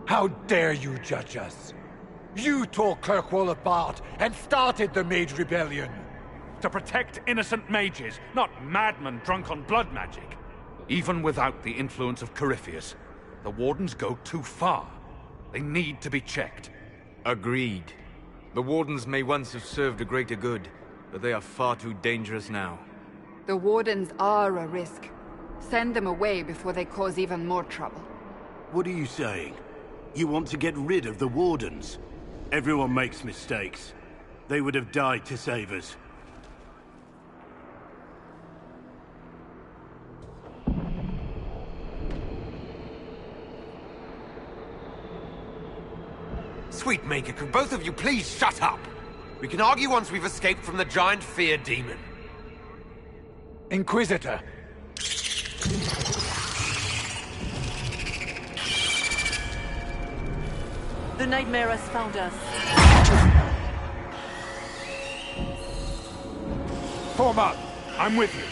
How dare you judge us? You tore Kirkwall apart and started the Mage Rebellion! To protect innocent mages, not madmen drunk on blood magic. Even without the influence of Corypheus, the Wardens go too far. They need to be checked. Agreed. The Wardens may once have served a greater good, but they are far too dangerous now. The Wardens are a risk. Send them away before they cause even more trouble. What are you saying? You want to get rid of the Wardens? Everyone makes mistakes. They would have died to save us. Sweetmaker, could both of you please shut up? We can argue once we've escaped from the giant fear demon. Inquisitor! The nightmare has found us. Form up! I'm with you.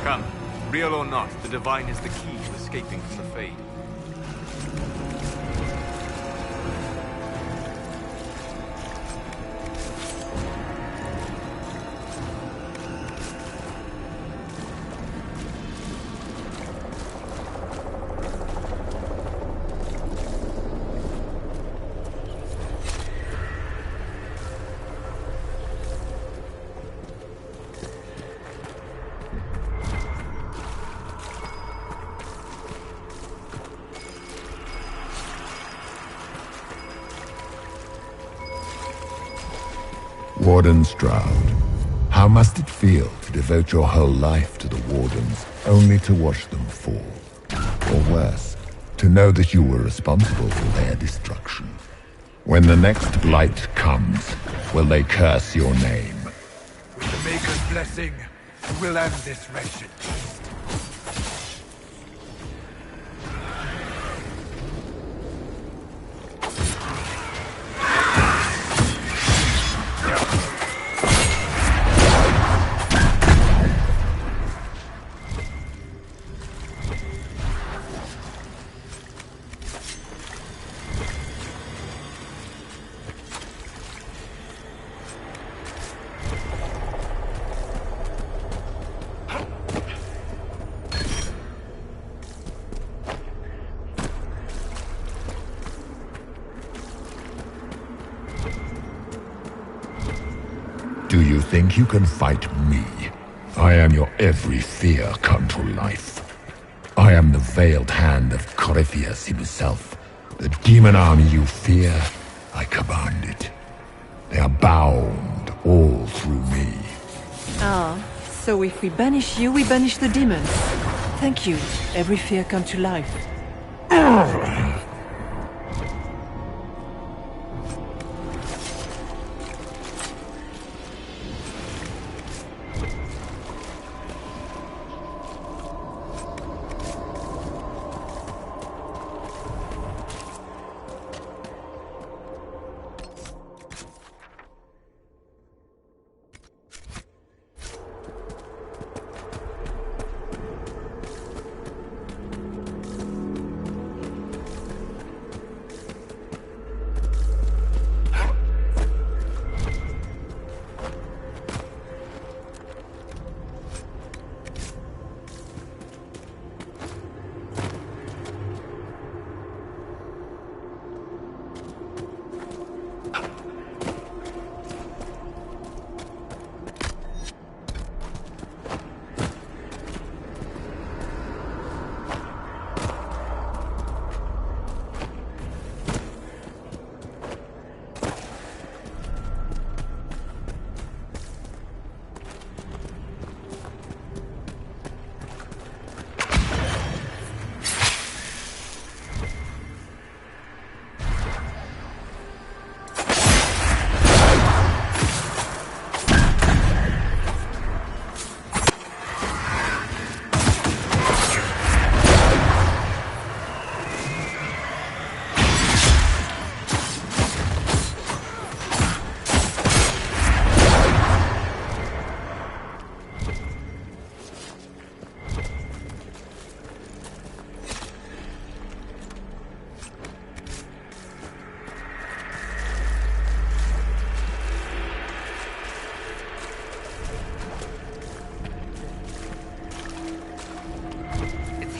Come, real or not, the Divine is the key to escaping from the Fade. Warden Stroud, how must it feel to devote your whole life to the Wardens, only to watch them fall? Or worse, to know that you were responsible for their destruction? When the next blight comes, will they curse your name? With the Maker's blessing, we'll end this wretched beast. Do you think you can fight me? I am your every fear come to life. I am the veiled hand of Corypheus himself. The demon army you fear, I command it. They are bound all through me. Ah, so if we banish you, we banish the demons. Thank you. Every fear come to life.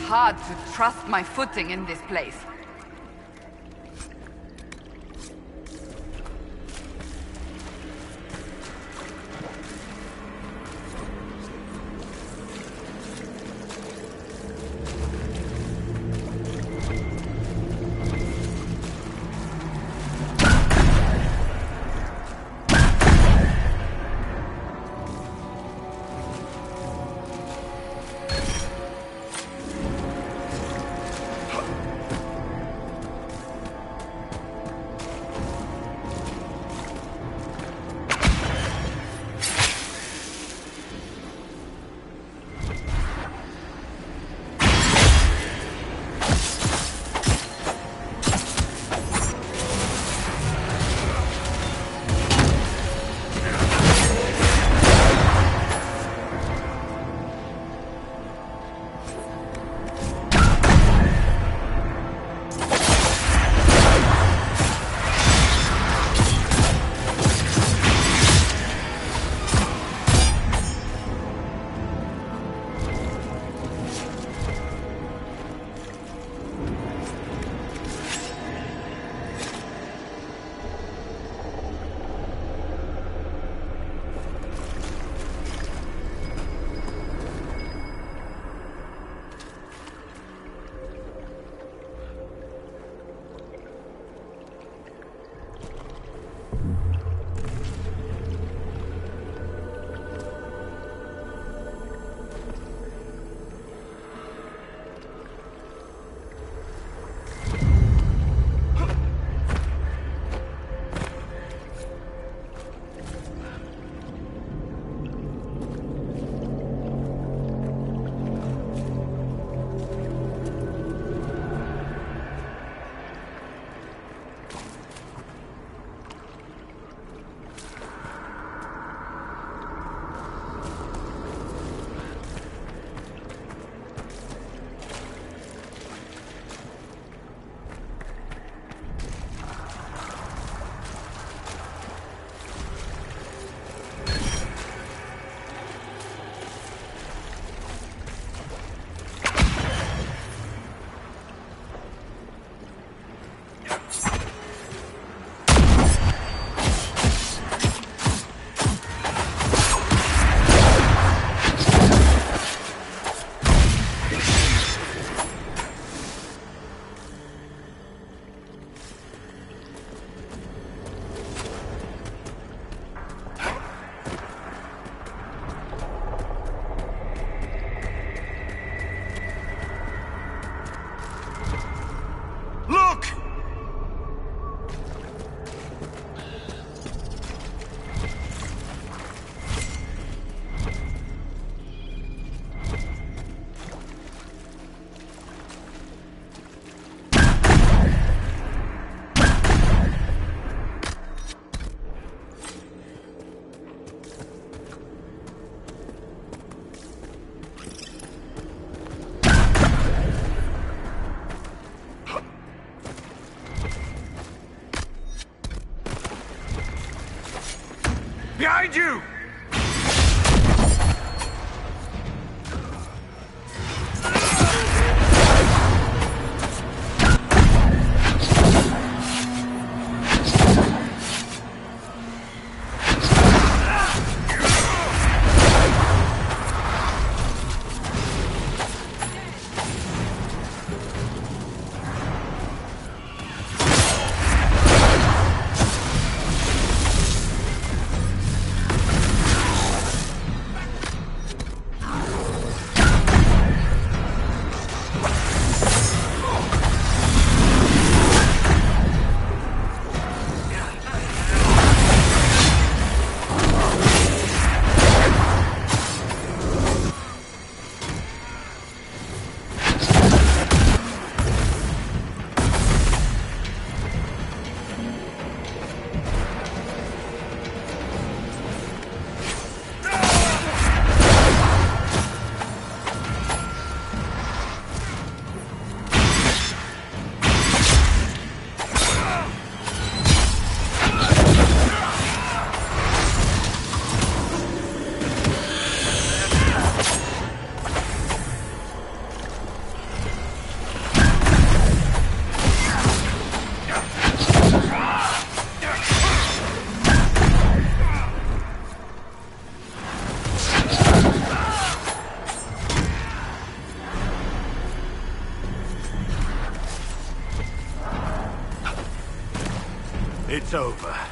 hard to trust my footing in this place. Behind you! It's over.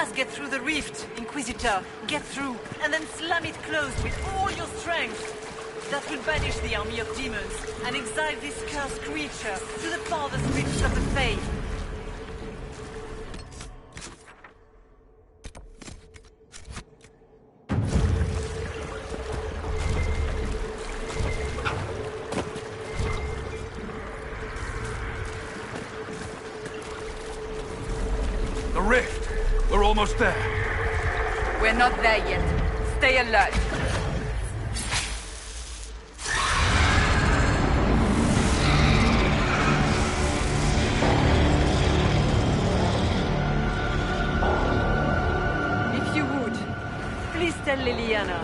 must get through the rift, Inquisitor. Get through, and then slam it closed with all your strength. That will banish the army of demons and exile this cursed creature to the farthest reaches of the Fae. The rift! We're almost there. We're not there yet. Stay alert. If you would, please tell Liliana.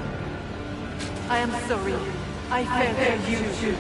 I am sorry. I fell for you too.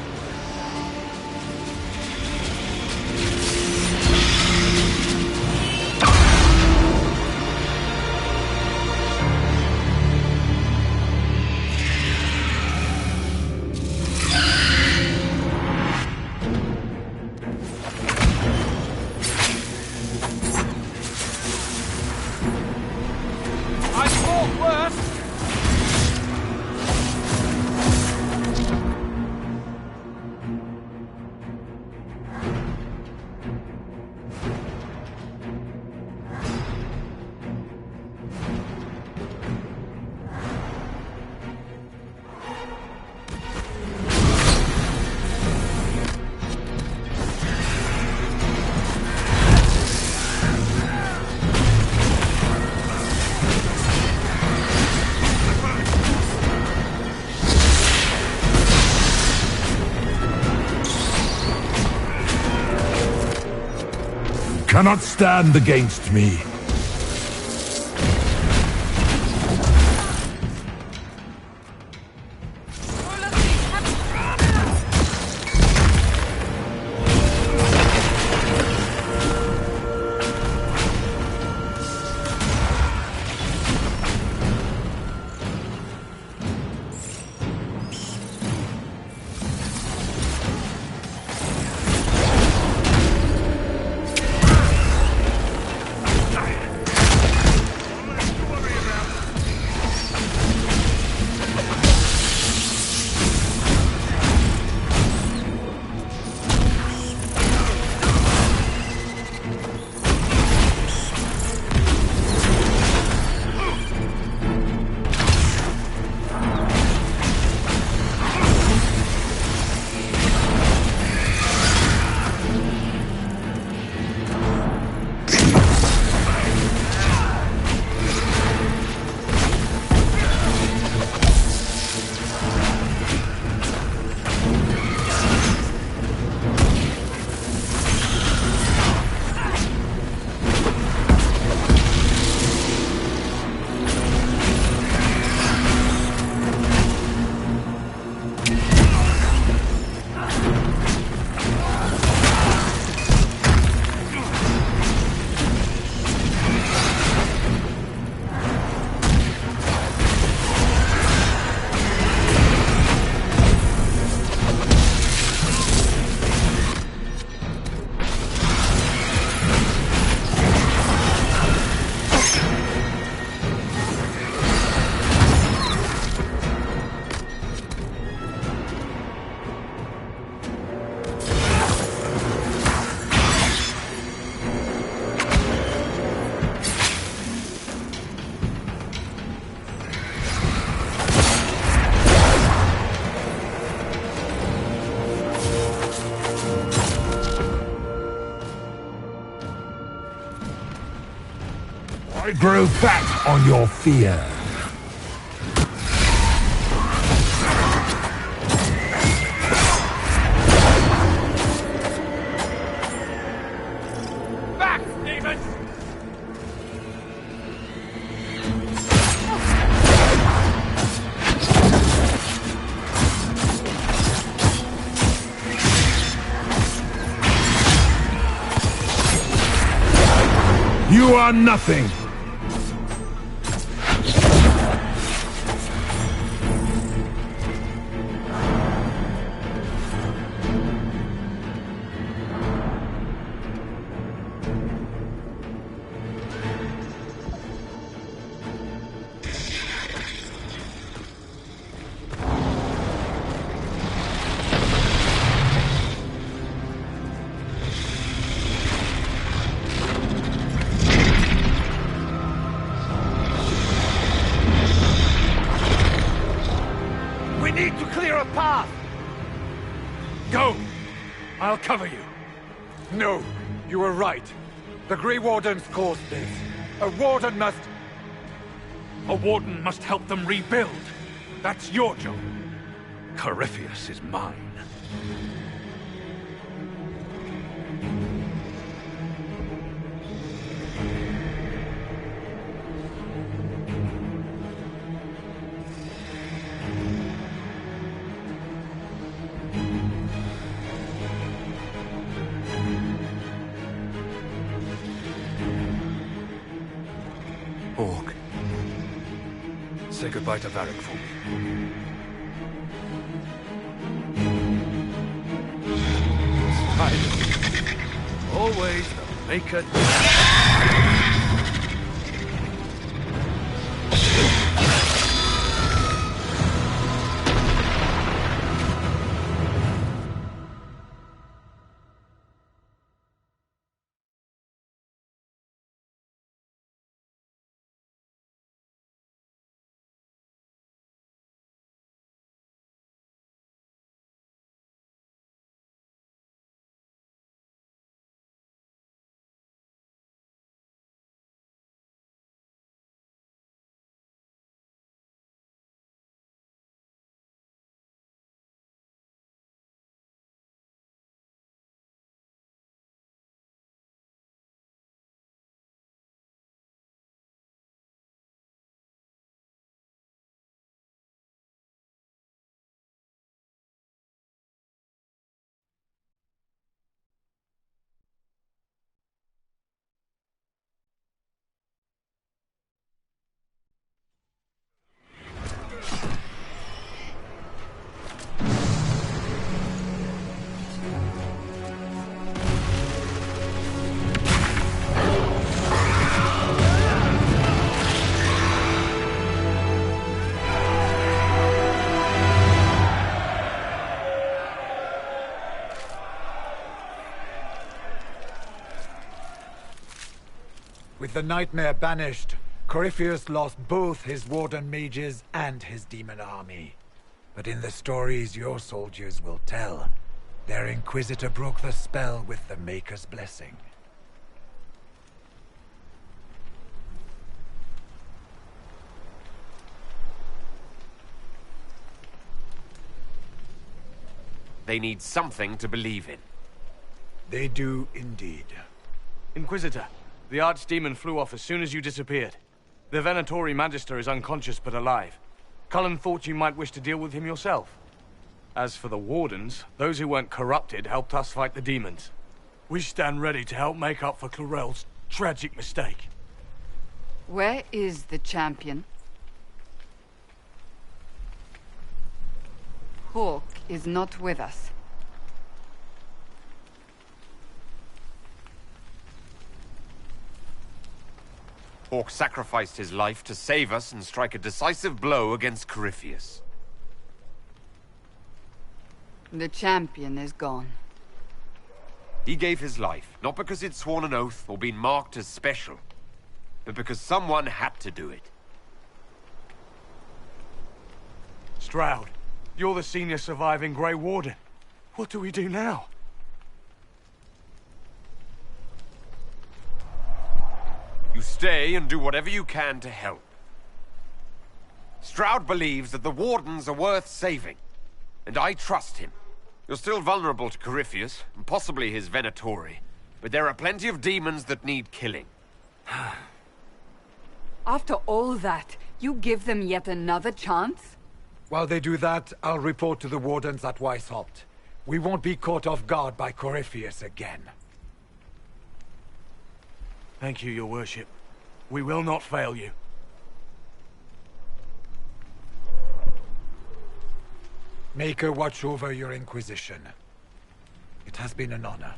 Cannot stand against me. I grow fat on your fear. Back, demons! You are nothing. need to clear a path! Go! I'll cover you. No, you were right. The Grey Wardens caused this. A Warden must... A Warden must help them rebuild. That's your job. Corypheus is mine. Orc. Say goodbye to Varric for me. Always the maker. With the nightmare banished, Corypheus lost both his Warden mages and his demon army. But in the stories your soldiers will tell, their Inquisitor broke the spell with the Maker's blessing. They need something to believe in. They do indeed. Inquisitor, the Archdemon flew off as soon as you disappeared. The Venatori Magister is unconscious but alive. Cullen thought you might wish to deal with him yourself. As for the Wardens, those who weren't corrupted helped us fight the demons. We stand ready to help make up for Clorel's tragic mistake. Where is the champion? Hawk is not with us. Hawk sacrificed his life to save us and strike a decisive blow against Corypheus. The champion is gone. He gave his life, not because he'd sworn an oath or been marked as special, but because someone had to do it. Stroud, you're the senior surviving Grey Warden. What do we do now? You stay and do whatever you can to help. Stroud believes that the Wardens are worth saving, and I trust him. You're still vulnerable to Corypheus, and possibly his Venatori, but there are plenty of demons that need killing. After all that, you give them yet another chance? While they do that, I'll report to the Wardens at Weishaupt. We won't be caught off guard by Corypheus again. Thank you, your worship. We will not fail you. Maker watch over your Inquisition. It has been an honor.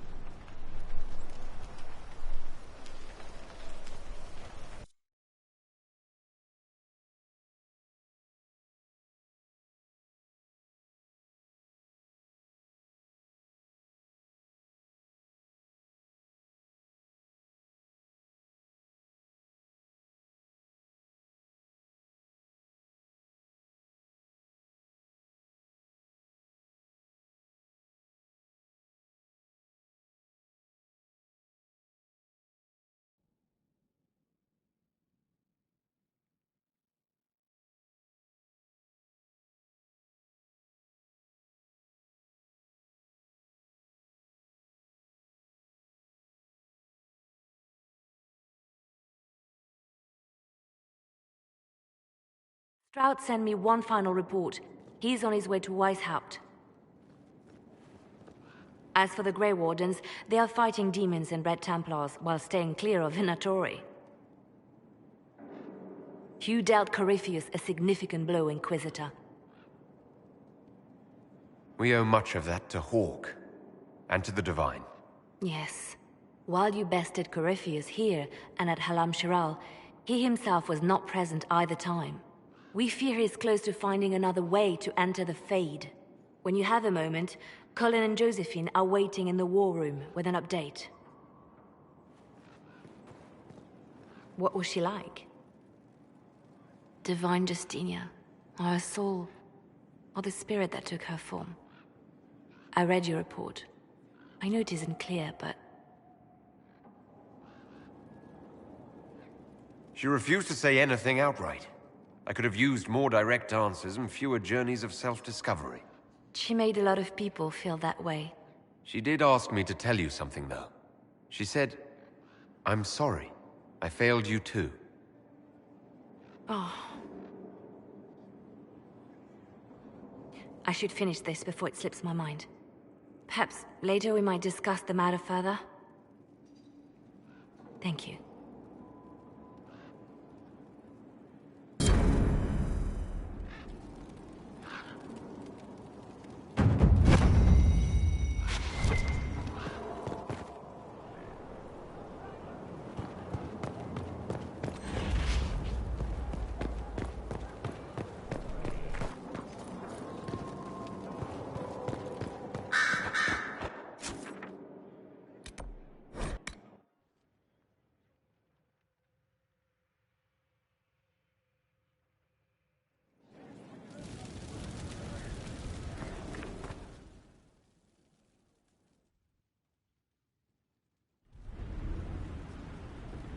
Stroud sent me one final report. He's on his way to Weishaupt. As for the Grey Wardens, they are fighting demons and Red Templars while staying clear of Venatori. You dealt Corypheus a significant blow, Inquisitor. We owe much of that to Hawk, and to the Divine. Yes. While you bested Corypheus here and at Halam Shiral, he himself was not present either time. We fear he's close to finding another way to enter the Fade. When you have a moment, Colin and Josephine are waiting in the war room with an update. What was she like? Divine Justinia, or her soul, or the spirit that took her form. I read your report. I know it isn't clear, but... She refused to say anything outright. I could have used more direct answers and fewer journeys of self-discovery. She made a lot of people feel that way. She did ask me to tell you something, though. She said, "I'm sorry. I failed you too." Oh. I should finish this before it slips my mind. Perhaps later we might discuss the matter further. Thank you.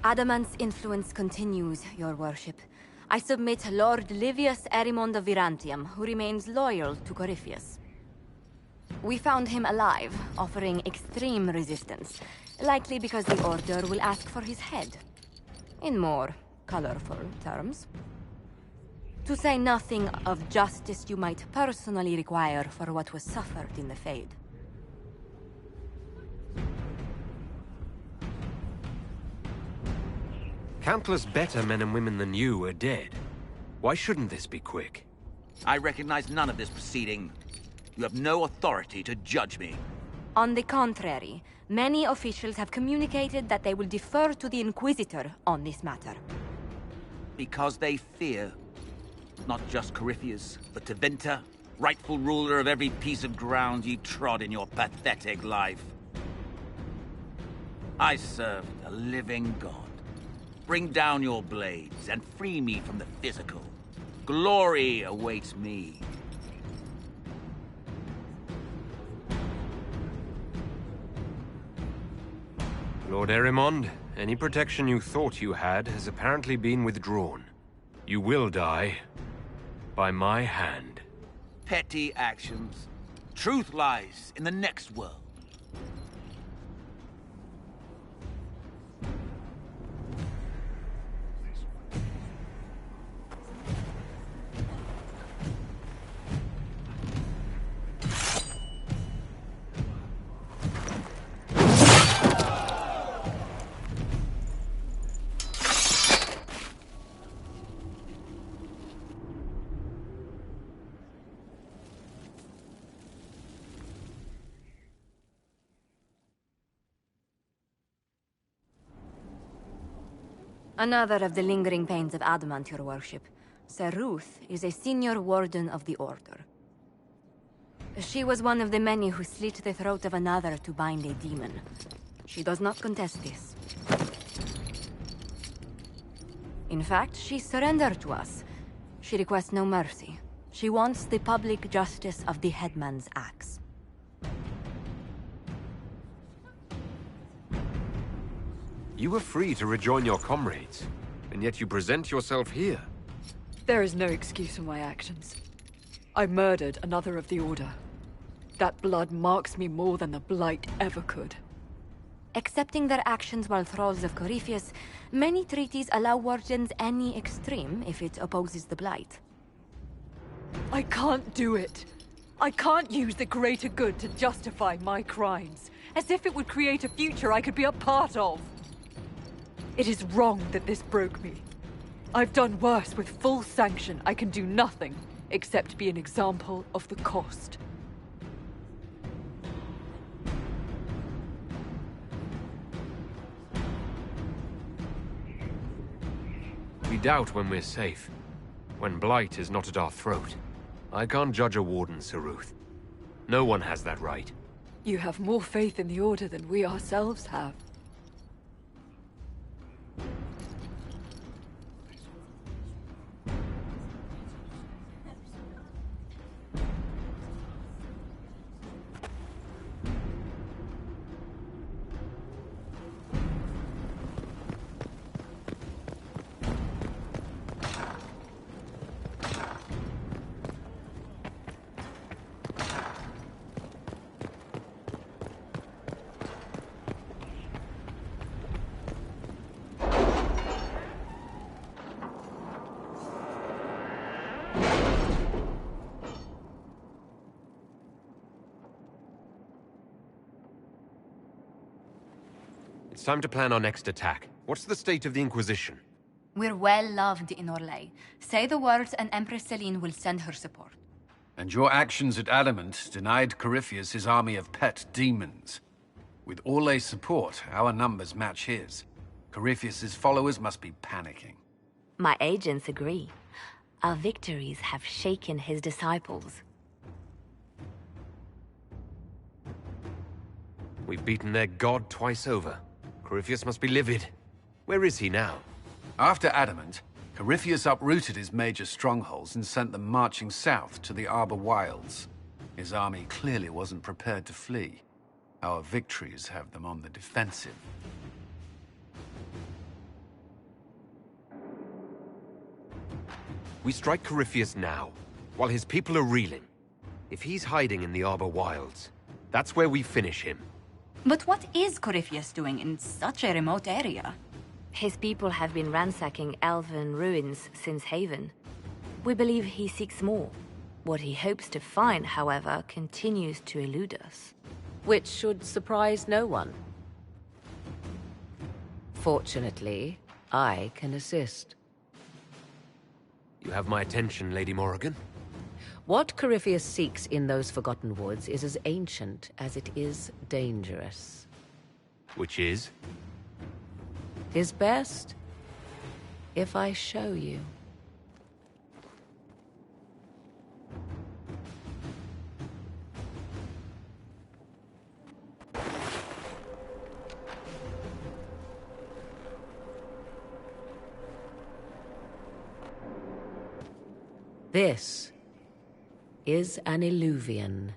Adamant's influence continues, your worship. I submit Lord Livius Erimond of Virantium, who remains loyal to Corypheus. We found him alive, offering extreme resistance, likely because the Order will ask for his head. In more colorful terms. To say nothing of justice you might personally require for what was suffered in the Fade. Countless better men and women than you are dead. Why shouldn't this be quick? I recognize none of this proceeding. You have no authority to judge me. On the contrary, many officials have communicated that they will defer to the Inquisitor on this matter. Because they fear. Not just Corypheus, but Tevinter, rightful ruler of every piece of ground ye trod in your pathetic life. I serve the living God. Bring down your blades and free me from the physical. Glory awaits me. Lord Erimond, any protection you thought you had has apparently been withdrawn. You will die by my hand. Petty actions. Truth lies in the next world. Another of the lingering pains of Adamant, your worship. Sir Ruth is a senior warden of the Order. She was one of the many who slit the throat of another to bind a demon. She does not contest this. In fact, she surrendered to us. She requests no mercy. She wants the public justice of the headman's axe. You were free to rejoin your comrades, and yet you present yourself here. There is no excuse for my actions. I murdered another of the Order. That blood marks me more than the Blight ever could. Accepting their actions while thralls of Corypheus, many treaties allow wardens any extreme if it opposes the Blight. I can't do it. I can't use the greater good to justify my crimes, as if it would create a future I could be a part of. It is wrong that this broke me. I've done worse with full sanction. I can do nothing except be an example of the cost. We doubt when we're safe. When Blight is not at our throat. I can't judge a warden, Saruth. No one has that right. You have more faith in the Order than we ourselves have. It's time to plan our next attack. What's the state of the Inquisition? We're well loved in Orlais. Say the words and Empress Celine will send her support. And your actions at Adamant denied Corypheus his army of pet demons. With Orlais' support, our numbers match his. Corypheus's followers must be panicking. My agents agree. Our victories have shaken his disciples. We've beaten their god twice over. Corypheus must be livid. Where is he now? After Adamant, Corypheus uprooted his major strongholds and sent them marching south to the Arbor Wilds. His army clearly wasn't prepared to flee. Our victories have them on the defensive. We strike Corypheus now, while his people are reeling. If he's hiding in the Arbor Wilds, that's where we finish him. But what is Corypheus doing in such a remote area? His people have been ransacking elven ruins since Haven. We believe he seeks more. What he hopes to find, however, continues to elude us. Which should surprise no one. Fortunately, I can assist. You have my attention, Lady Morrigan. What Corypheus seeks in those Forgotten Woods is as ancient as it is dangerous. Which is? His best, if I show you. This is an Illuvian,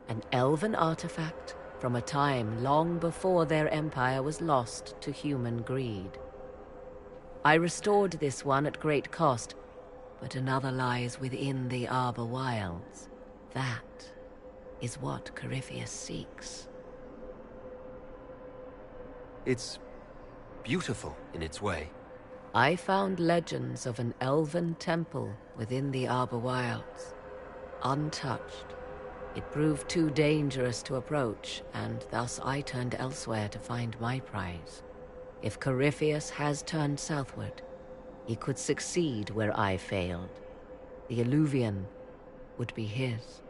an elven artifact from a time long before their empire was lost to human greed. I restored this one at great cost, but another lies within the Arbor Wilds. That is what Corypheus seeks. It's beautiful in its way. I found legends of an elven temple within the Arbor Wilds, untouched. It proved too dangerous to approach, and thus I turned elsewhere to find my prize. If Corypheus has turned southward, he could succeed where I failed. The Illuvian would be his.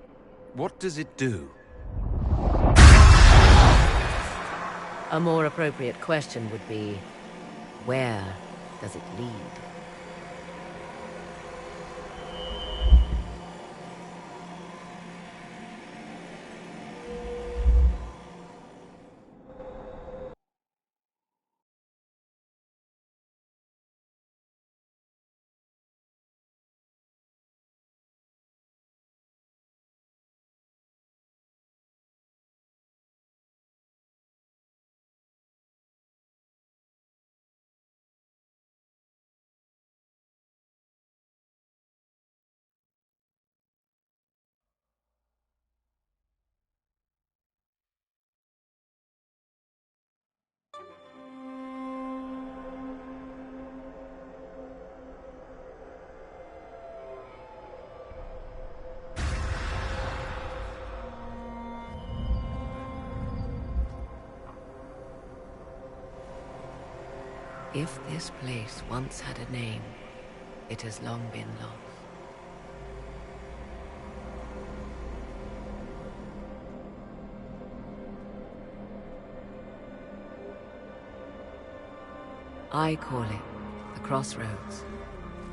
What does it do? A more appropriate question would be, where does it lead? If this place once had a name, it has long been lost. I call it the Crossroads,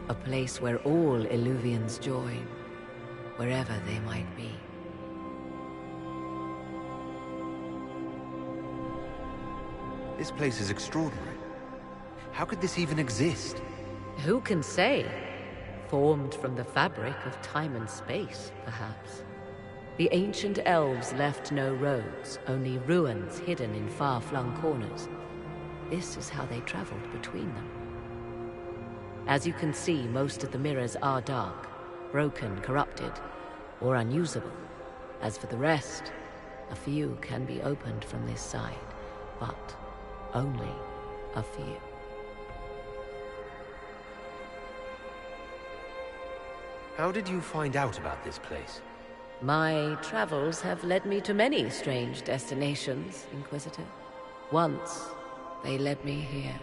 a place where all Illuvians join, wherever they might be. This place is extraordinary. How could this even exist? Who can say? Formed from the fabric of time and space, perhaps. The ancient elves left no roads, only ruins hidden in far-flung corners. This is how they traveled between them. As you can see, most of the mirrors are dark, broken, corrupted, or unusable. As for the rest, a few can be opened from this side, but only a few. How did you find out about this place? My travels have led me to many strange destinations, Inquisitor. Once, they led me here.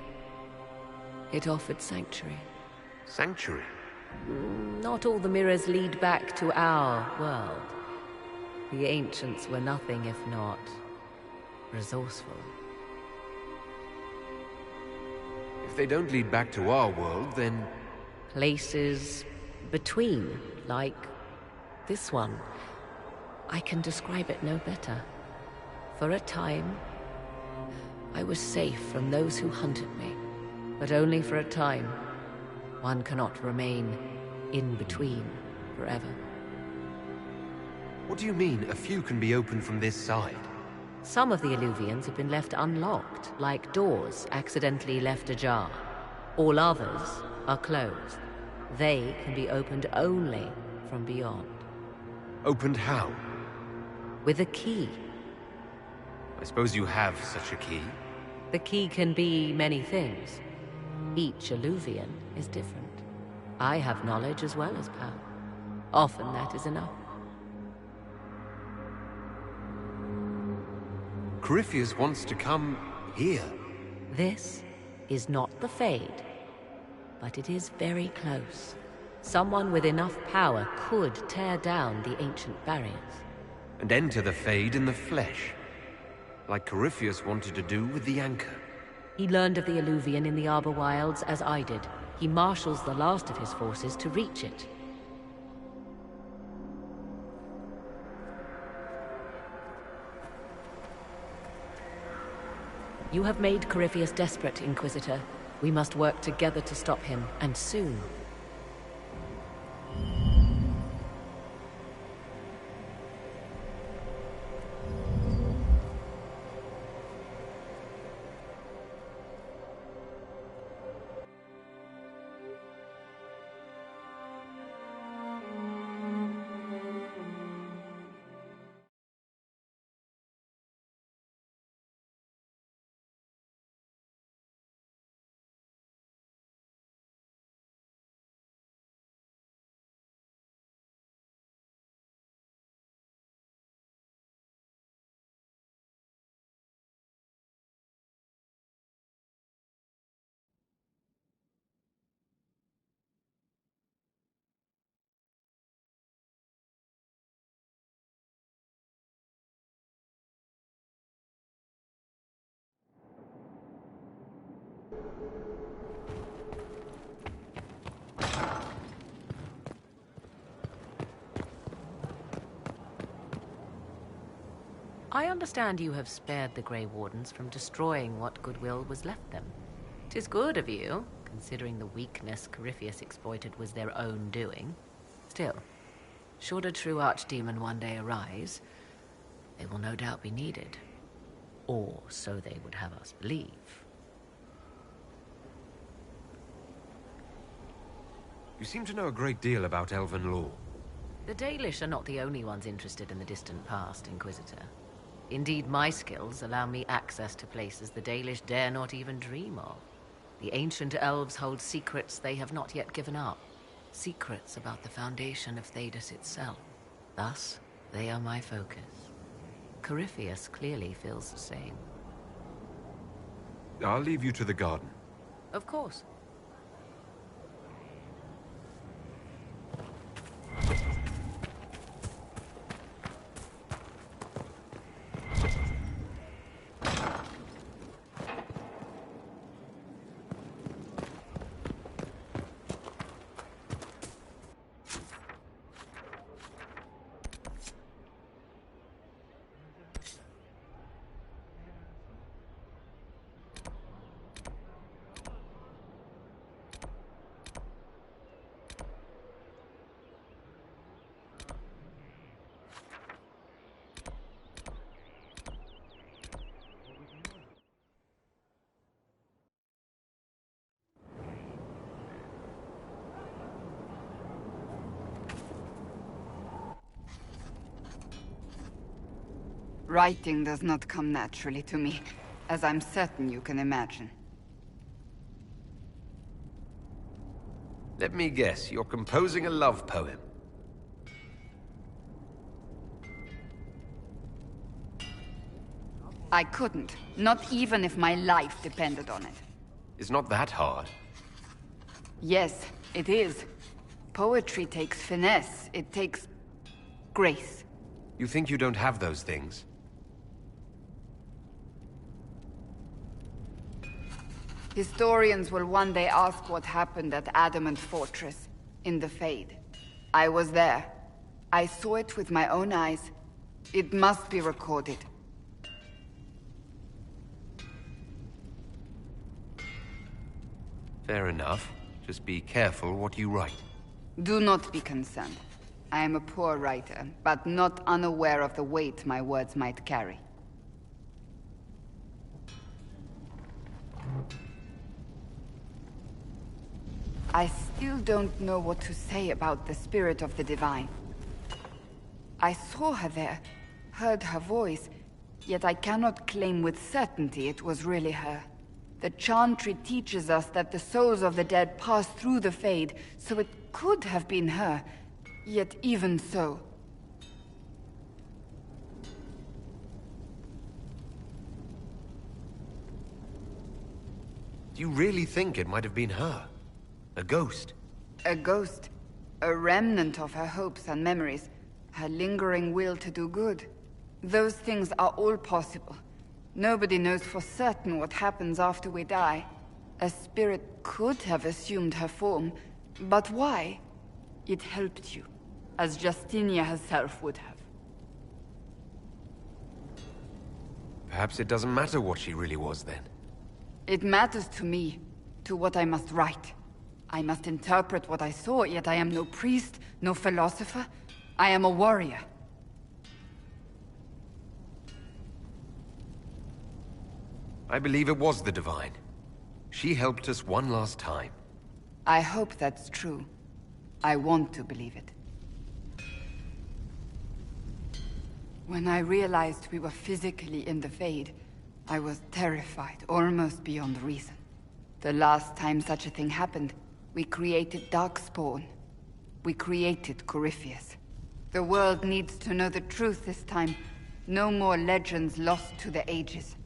It offered sanctuary. Sanctuary? Not all the mirrors lead back to our world. The ancients were nothing if not resourceful. If they don't lead back to our world, then... Places between, like this one. I can describe it no better. For a time, I was safe from those who hunted me, but only for a time. One cannot remain in between forever. What do you mean, a few can be opened from this side? Some of the Illuvians have been left unlocked, like doors accidentally left ajar. All others are closed. They can be opened only from beyond. Opened how? With a key. I suppose you have such a key? The key can be many things. Each Illuvian is different. I have knowledge as well as power. Often that is enough. Corypheus wants to come here. This is not the Fade, but it is very close. Someone with enough power could tear down the ancient barriers. And enter the Fade in the flesh, like Corypheus wanted to do with the Anchor. He learned of the Illuvian in the Arbor Wilds as I did. He marshals the last of his forces to reach it. You have made Corypheus desperate, Inquisitor. We must work together to stop him, and soon. I understand you have spared the Grey Wardens from destroying what goodwill was left them. 'Tis good of you, considering the weakness Corypheus exploited was their own doing. Still, should a true archdemon one day arise, they will no doubt be needed. Or so they would have us believe. You seem to know a great deal about elven law. The Dalish are not the only ones interested in the distant past, Inquisitor. Indeed, my skills allow me access to places the Dalish dare not even dream of. The ancient elves hold secrets they have not yet given up. Secrets about the foundation of Thedas itself. Thus, they are my focus. Corypheus clearly feels the same. I'll leave you to the garden. Of course. Writing does not come naturally to me, as I'm certain you can imagine. Let me guess, you're composing a love poem. I couldn't, not even if my life depended on it. It's not that hard. Yes, it is. Poetry takes finesse, it takes grace. You think you don't have those things? Historians will one day ask what happened at Adamant Fortress, in the Fade. I was there. I saw it with my own eyes. It must be recorded. Fair enough. Just be careful what you write. Do not be concerned. I am a poor writer, but not unaware of the weight my words might carry. I still don't know what to say about the spirit of the Divine. I saw her there, heard her voice, yet I cannot claim with certainty it was really her. The Chantry teaches us that the souls of the dead pass through the Fade, so it could have been her, yet even so. Do you really think it might have been her? A ghost? A ghost. A remnant of her hopes and memories. Her lingering will to do good. Those things are all possible. Nobody knows for certain what happens after we die. A spirit could have assumed her form, but why? It helped you, as Justinia herself would have. Perhaps it doesn't matter what she really was then. It matters to me, to what I must write. I must interpret what I saw, yet I am no priest, no philosopher. I am a warrior. I believe it was the Divine. She helped us one last time. I hope that's true. I want to believe it. When I realized we were physically in the Fade, I was terrified, almost beyond reason. The last time such a thing happened, we created Darkspawn. We created Corypheus. The world needs to know the truth this time. No more legends lost to the ages.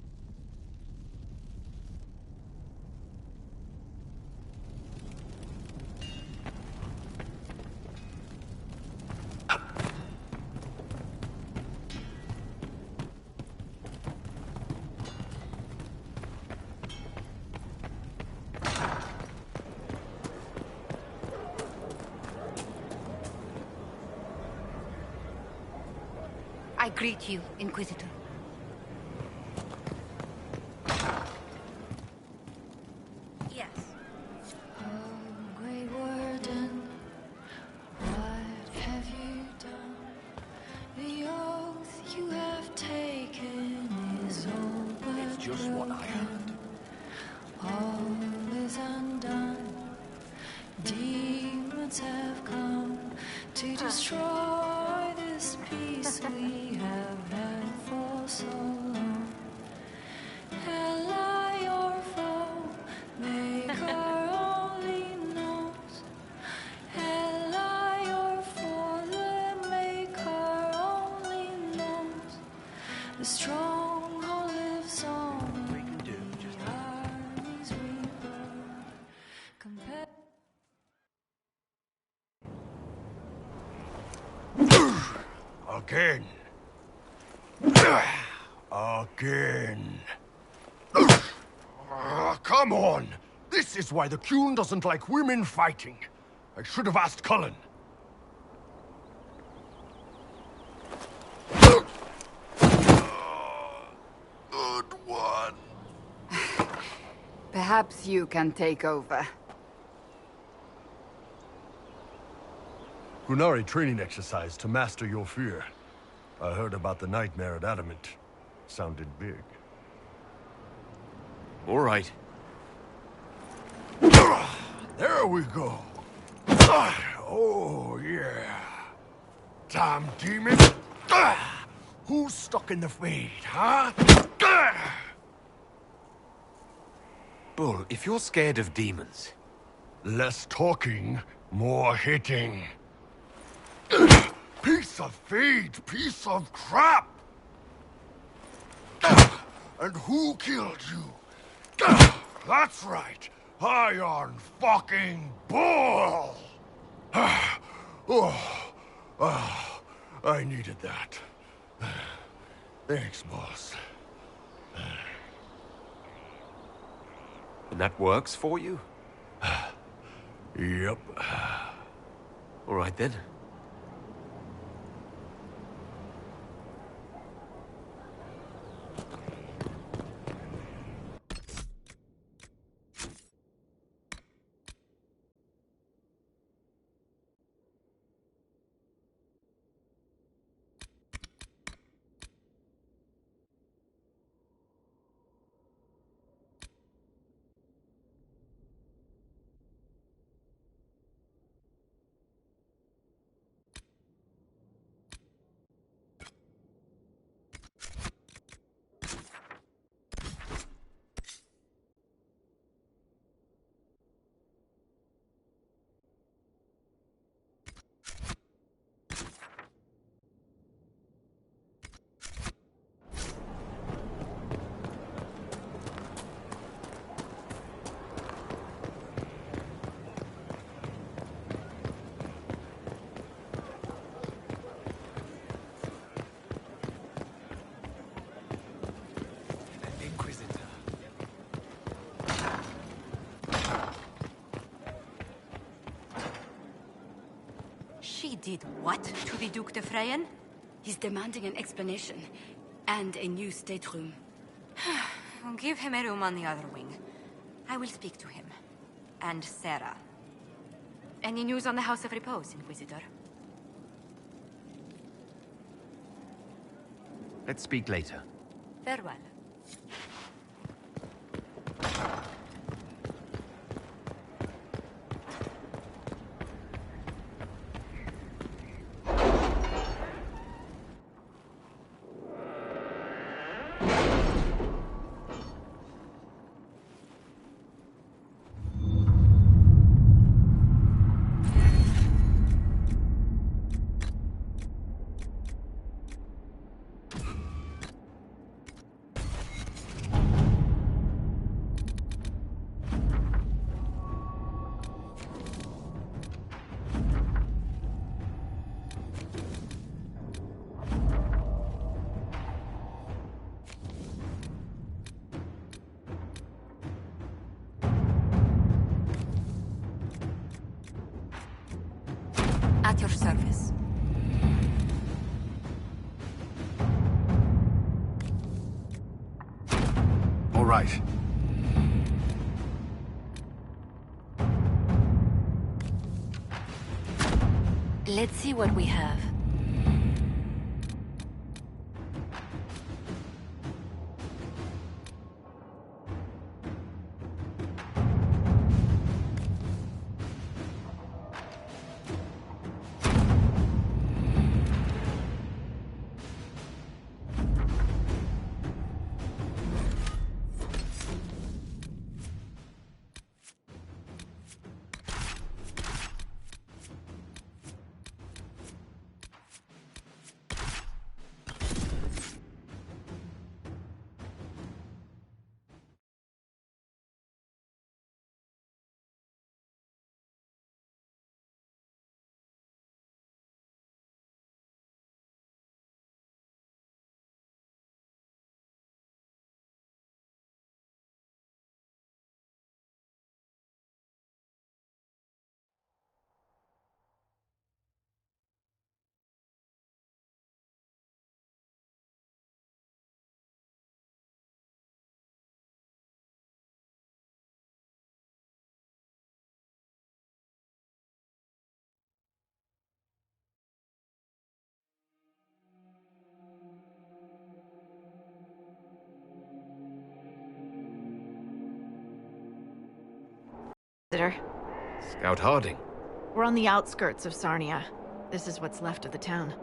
I greet you, Inquisitor. Yes. Oh, Grey Warden, what have you done? The oath you have taken is all but It's just what I heard. All is undone. Demons have come to destroy this peace we have had for so long. Ally your foe, Maker only knows. Ally or foe, the Maker only knows. The stronghold lives on. The armies we burn. Again. Again. Come on! This is why the Qun doesn't like women fighting. I should have asked Cullen. Good one. Perhaps you can take over. Qunari training exercise to master your fear. I heard about the nightmare at Adamant. Sounded big. All right. There we go. Oh, yeah. Damn demon. Who's stuck in the fade, huh? Bull, if you're scared of demons... Less talking, more hitting. Piece of feed, piece of crap! And who killed you? That's right, Iron fucking Bull! I needed that. Thanks, boss. And that works for you? Yep. All right then. She did what to the Duc de Freyen? He's demanding an explanation. And a new stateroom. Give him a room on the other wing. I will speak to him. And Sarah. Any news on the House of Repose, Inquisitor? Let's speak later. Farewell. At your service. All right. Let's see what we have. Commander. Scout Harding. We're on the outskirts of Sarnia. This is what's left of the town.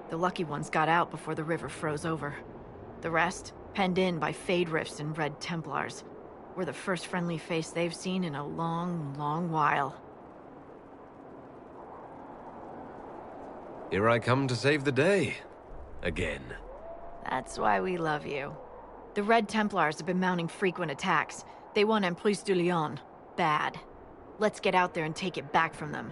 The lucky ones got out before the river froze over. The rest, penned in by Fade Rifts and Red Templars. We're the first friendly face they've seen in a long, long while. Here I come to save the day. Again. That's why we love you. The Red Templars have been mounting frequent attacks. They want Emprise du Lion. Bad. Let's get out there and take it back from them.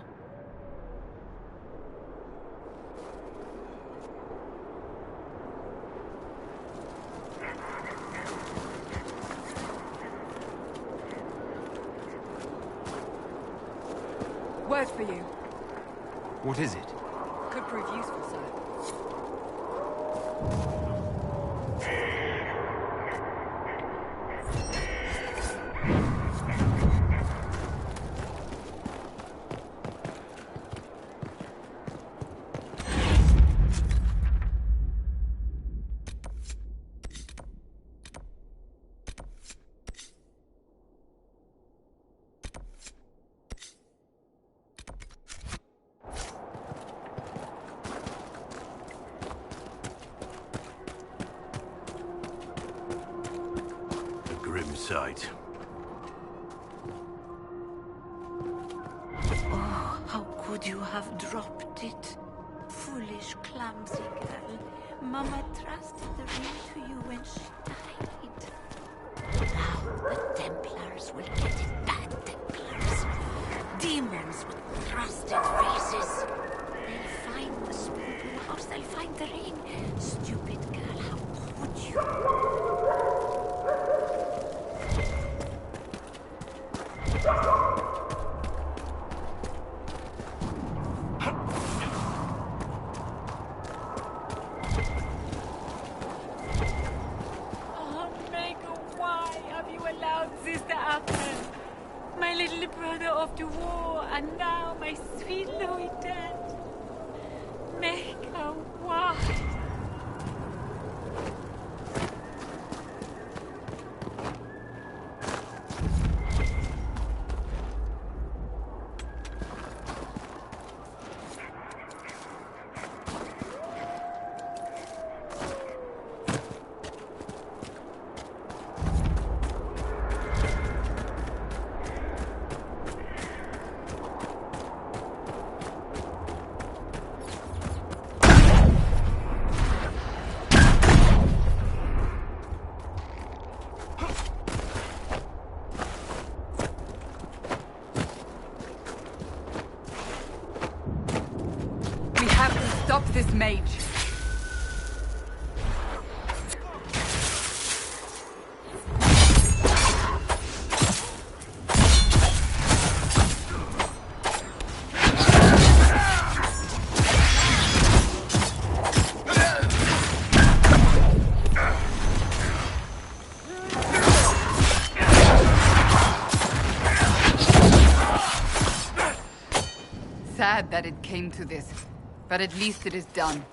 Word for you. What is it? Could prove useful, sir. Sight. Oh, how could you have dropped it? Foolish, clumsy girl. Mama trusted the ring to you when she died. Now the Templars will get it, bad Templars. Demons with trusted faces. They'll find the spoon, or they'll find the ring. Stupid girl, how could you? My little brother off to war, and now my sweet Louis dead. Make a why? Stop this mage. Sad that it came to this. But at least it is done.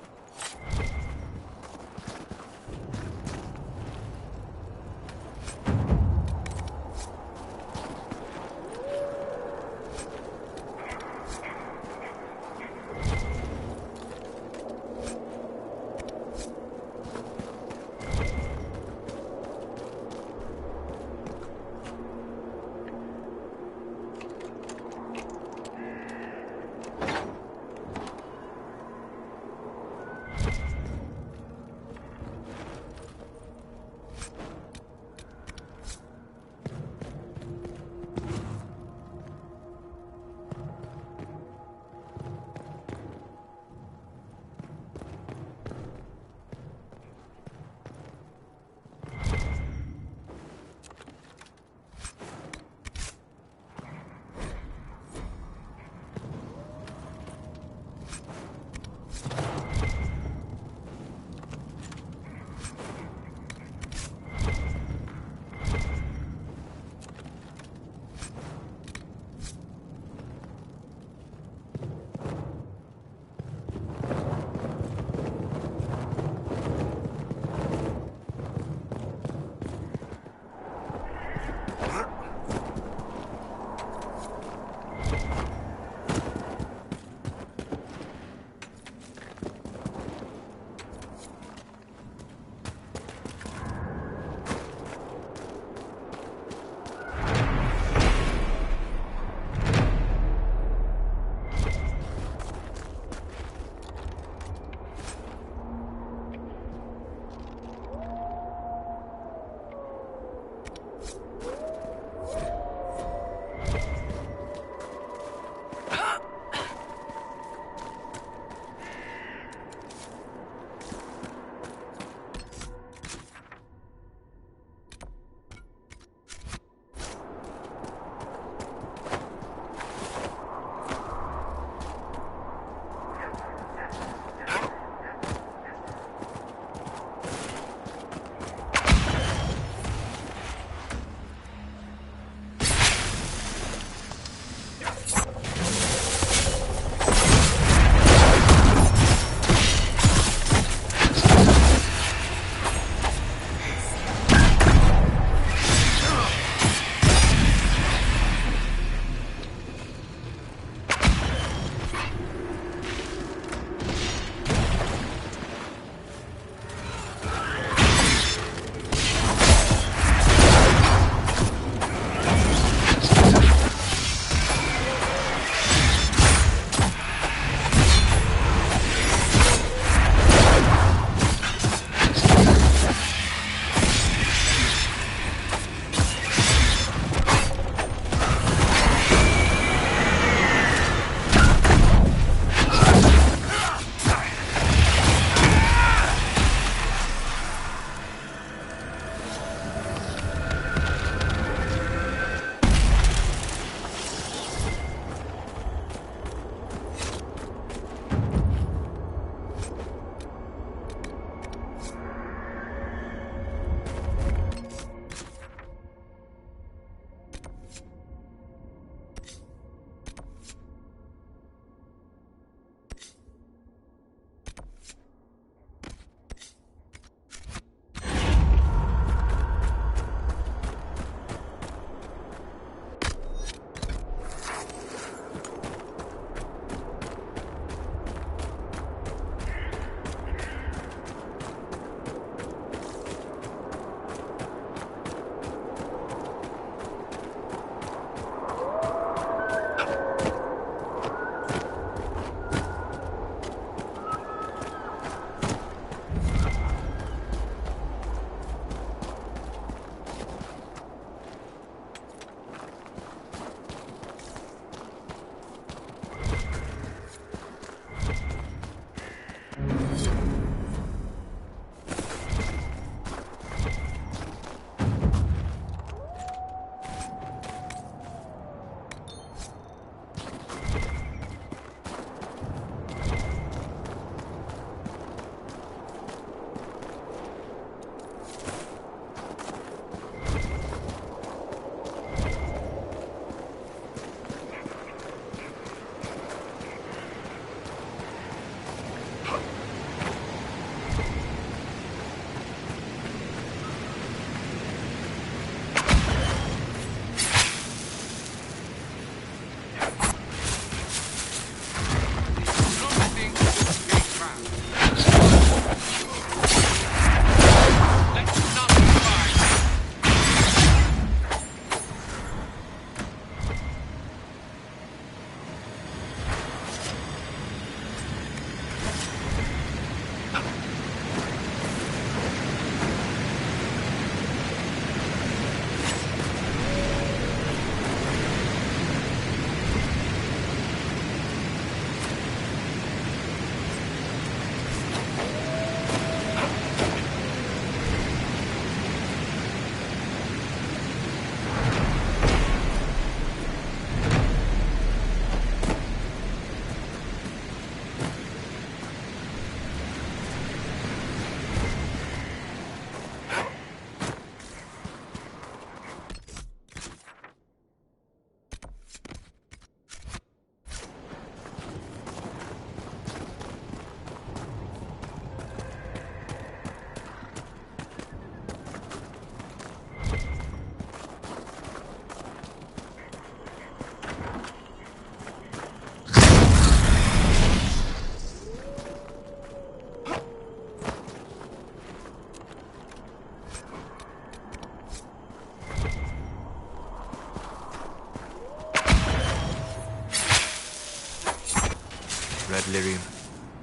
Red Lyrium.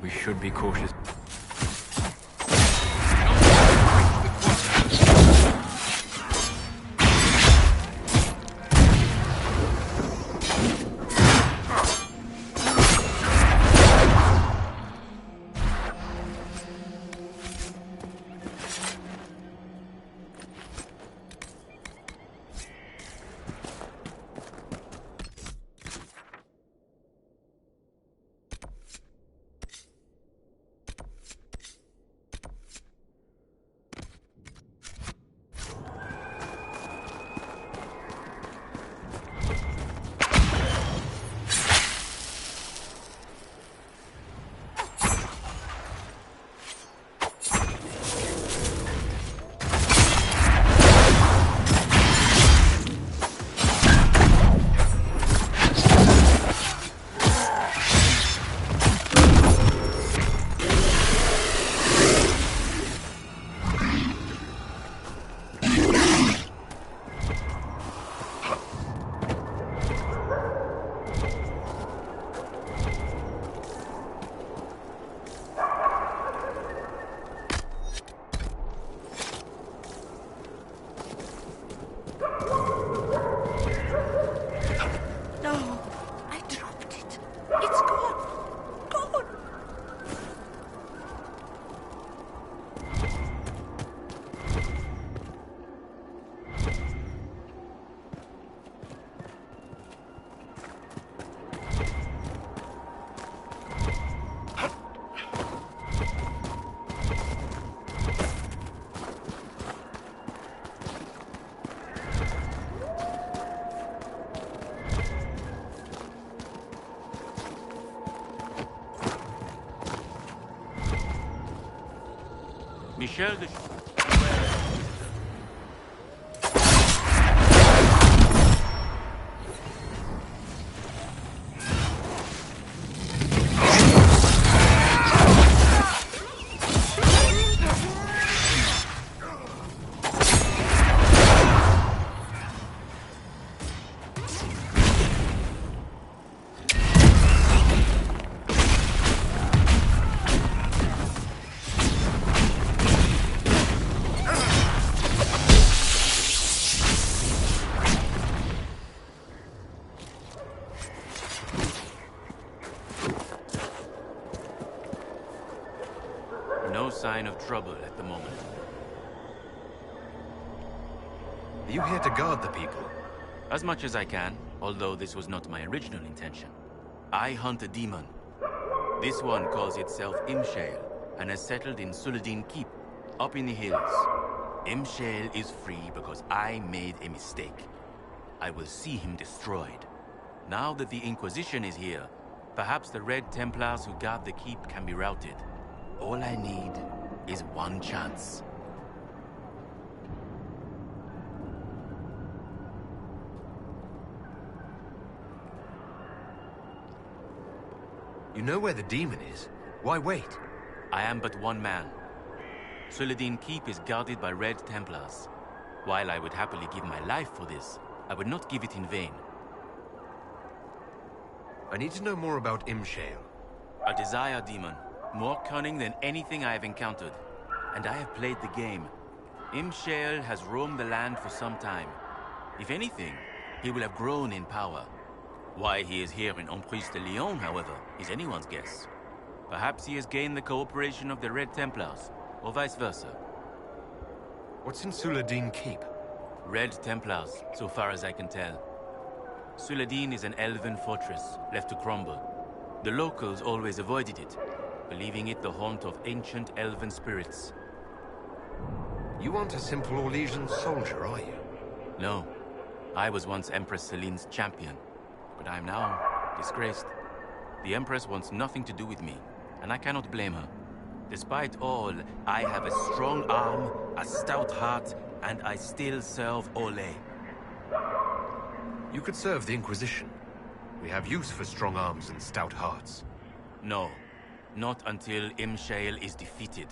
We should be cautious. Michel de... No sign of trouble at the moment. Are you here to guard the people? As much as I can, although this was not my original intention. I hunt a demon. This one calls itself Imshale, and has settled in Suladin Keep, up in the hills. Imshale is free because I made a mistake. I will see him destroyed. Now that the Inquisition is here, perhaps the Red Templars who guard the keep can be routed. All I need is one chance. You know where the demon is. Why wait? I am but one man. Suladin Keep is guarded by Red Templars. While I would happily give my life for this, I would not give it in vain. I need to know more about Imshale. A desire demon, More cunning than anything I have encountered. And I have played the game. Imshale has roamed the land for some time. If anything, he will have grown in power. Why he is here in Emprise de Lyon, however, is anyone's guess. Perhaps he has gained the cooperation of the Red Templars, or vice versa. What's in Suladin Keep? Red Templars, so far as I can tell. Suladin is an elven fortress, left to crumble. The locals always avoided it, believing it the haunt of ancient elven spirits. You aren't a simple Orlesian soldier, are you? No. I was once Empress Celine's champion, but I am now disgraced. The Empress wants nothing to do with me, and I cannot blame her. Despite all, I have a strong arm, a stout heart, and I still serve Ole. You could serve the Inquisition. We have use for strong arms and stout hearts. No, not until Imshale is defeated.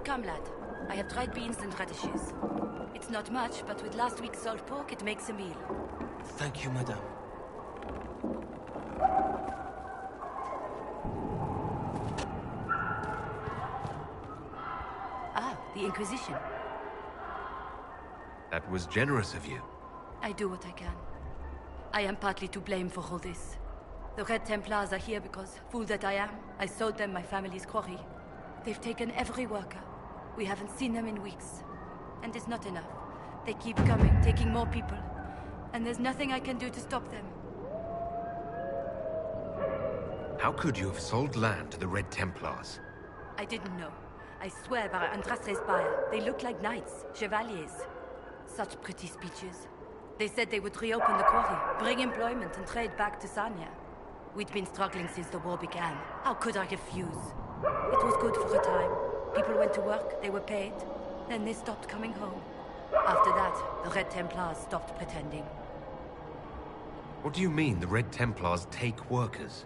Come, lad. I have dried beans and radishes. It's not much, but with last week's salt pork, it makes a meal. Thank you, madame. Ah, the Inquisition. That was generous of you. I do what I can. I am partly to blame for all this. The Red Templars are here because, fool that I am, I sold them my family's quarry. They've taken every worker. We haven't seen them in weeks. And it's not enough. They keep coming, taking more people. And there's nothing I can do to stop them. How could you have sold land to the Red Templars? I didn't know. I swear by Andraste's Spire, they look like knights, chevaliers. Such pretty speeches. They said they would reopen the quarry, bring employment and trade back to Sanya. We'd been struggling since the war began. How could I refuse? It was good for a time. People went to work, they were paid. Then they stopped coming home. After that, the Red Templars stopped pretending. What do you mean the Red Templars take workers?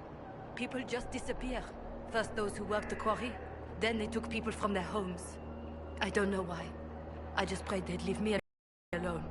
People just disappear. First those who worked the quarry, then they took people from their homes. I don't know why. I just prayed they'd leave me alone.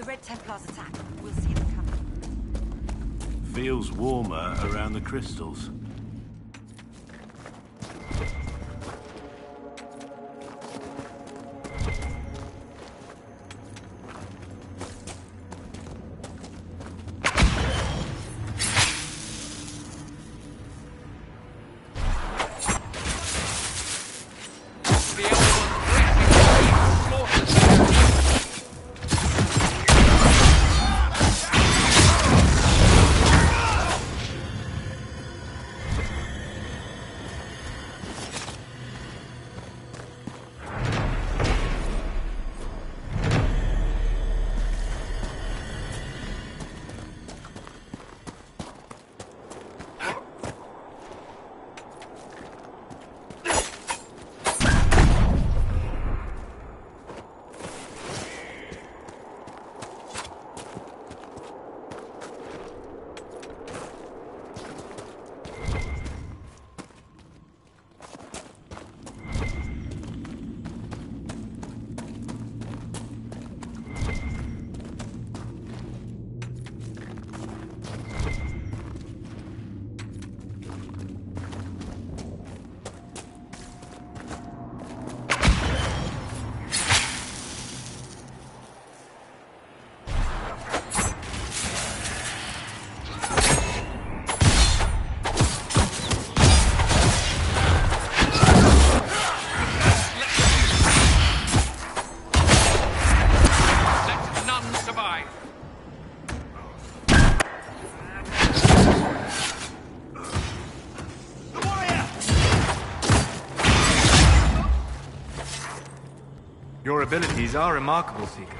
Red Templars attack. We'll see them coming. Feels warmer around the crystals. Your abilities are remarkable, Seeker.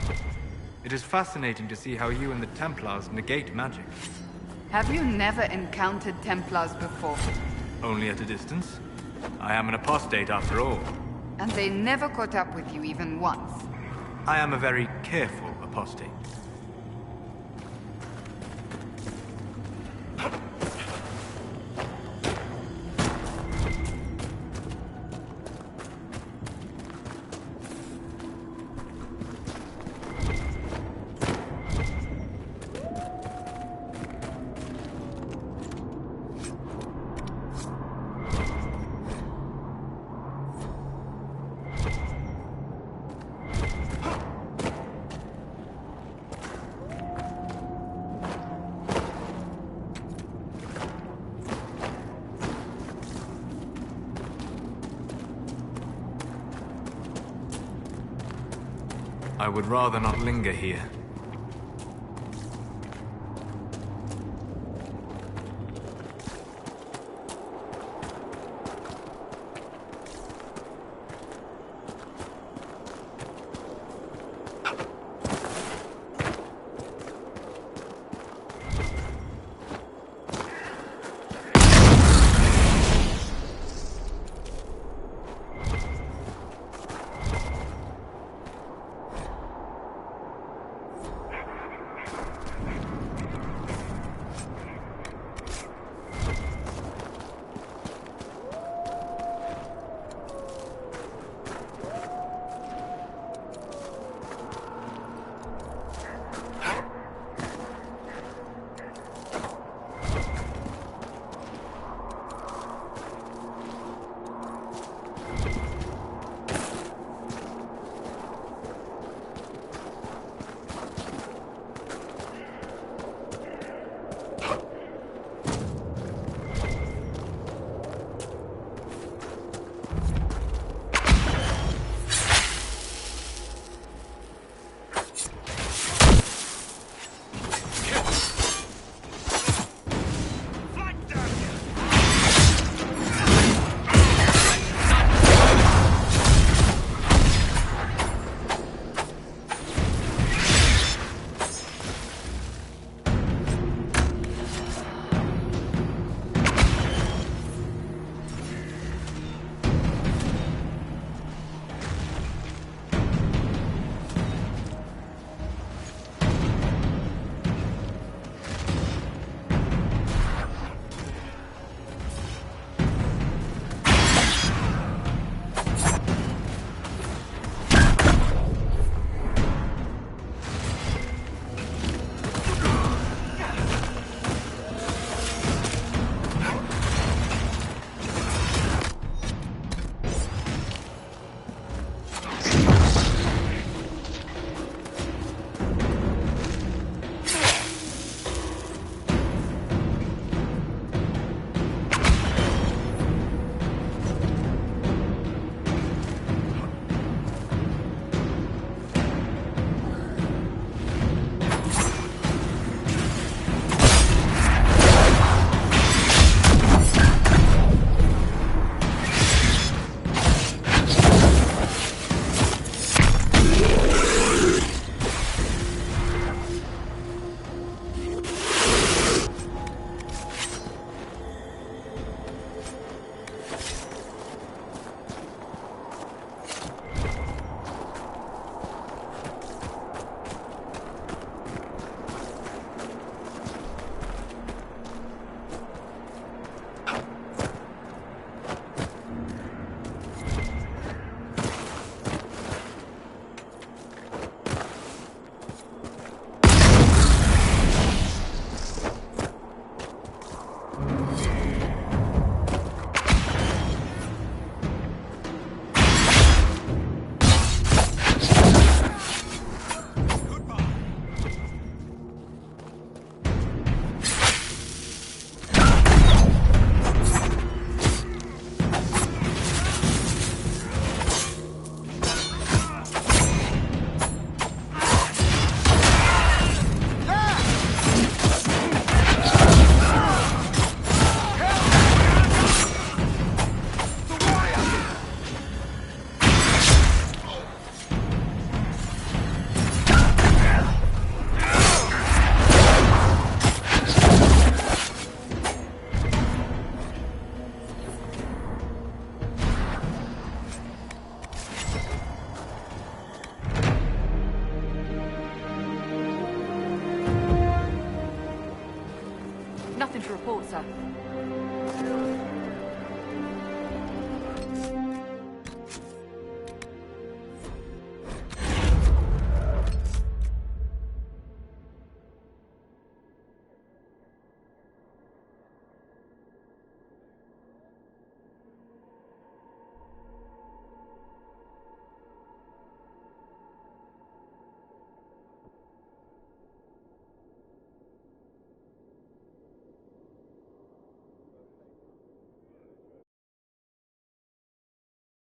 It is fascinating to see how you and the Templars negate magic. Have you never encountered Templars before? Only at a distance. I am an apostate after all. And they never caught up with you even once? I am a very careful apostate. I would rather not linger here. to report, sir.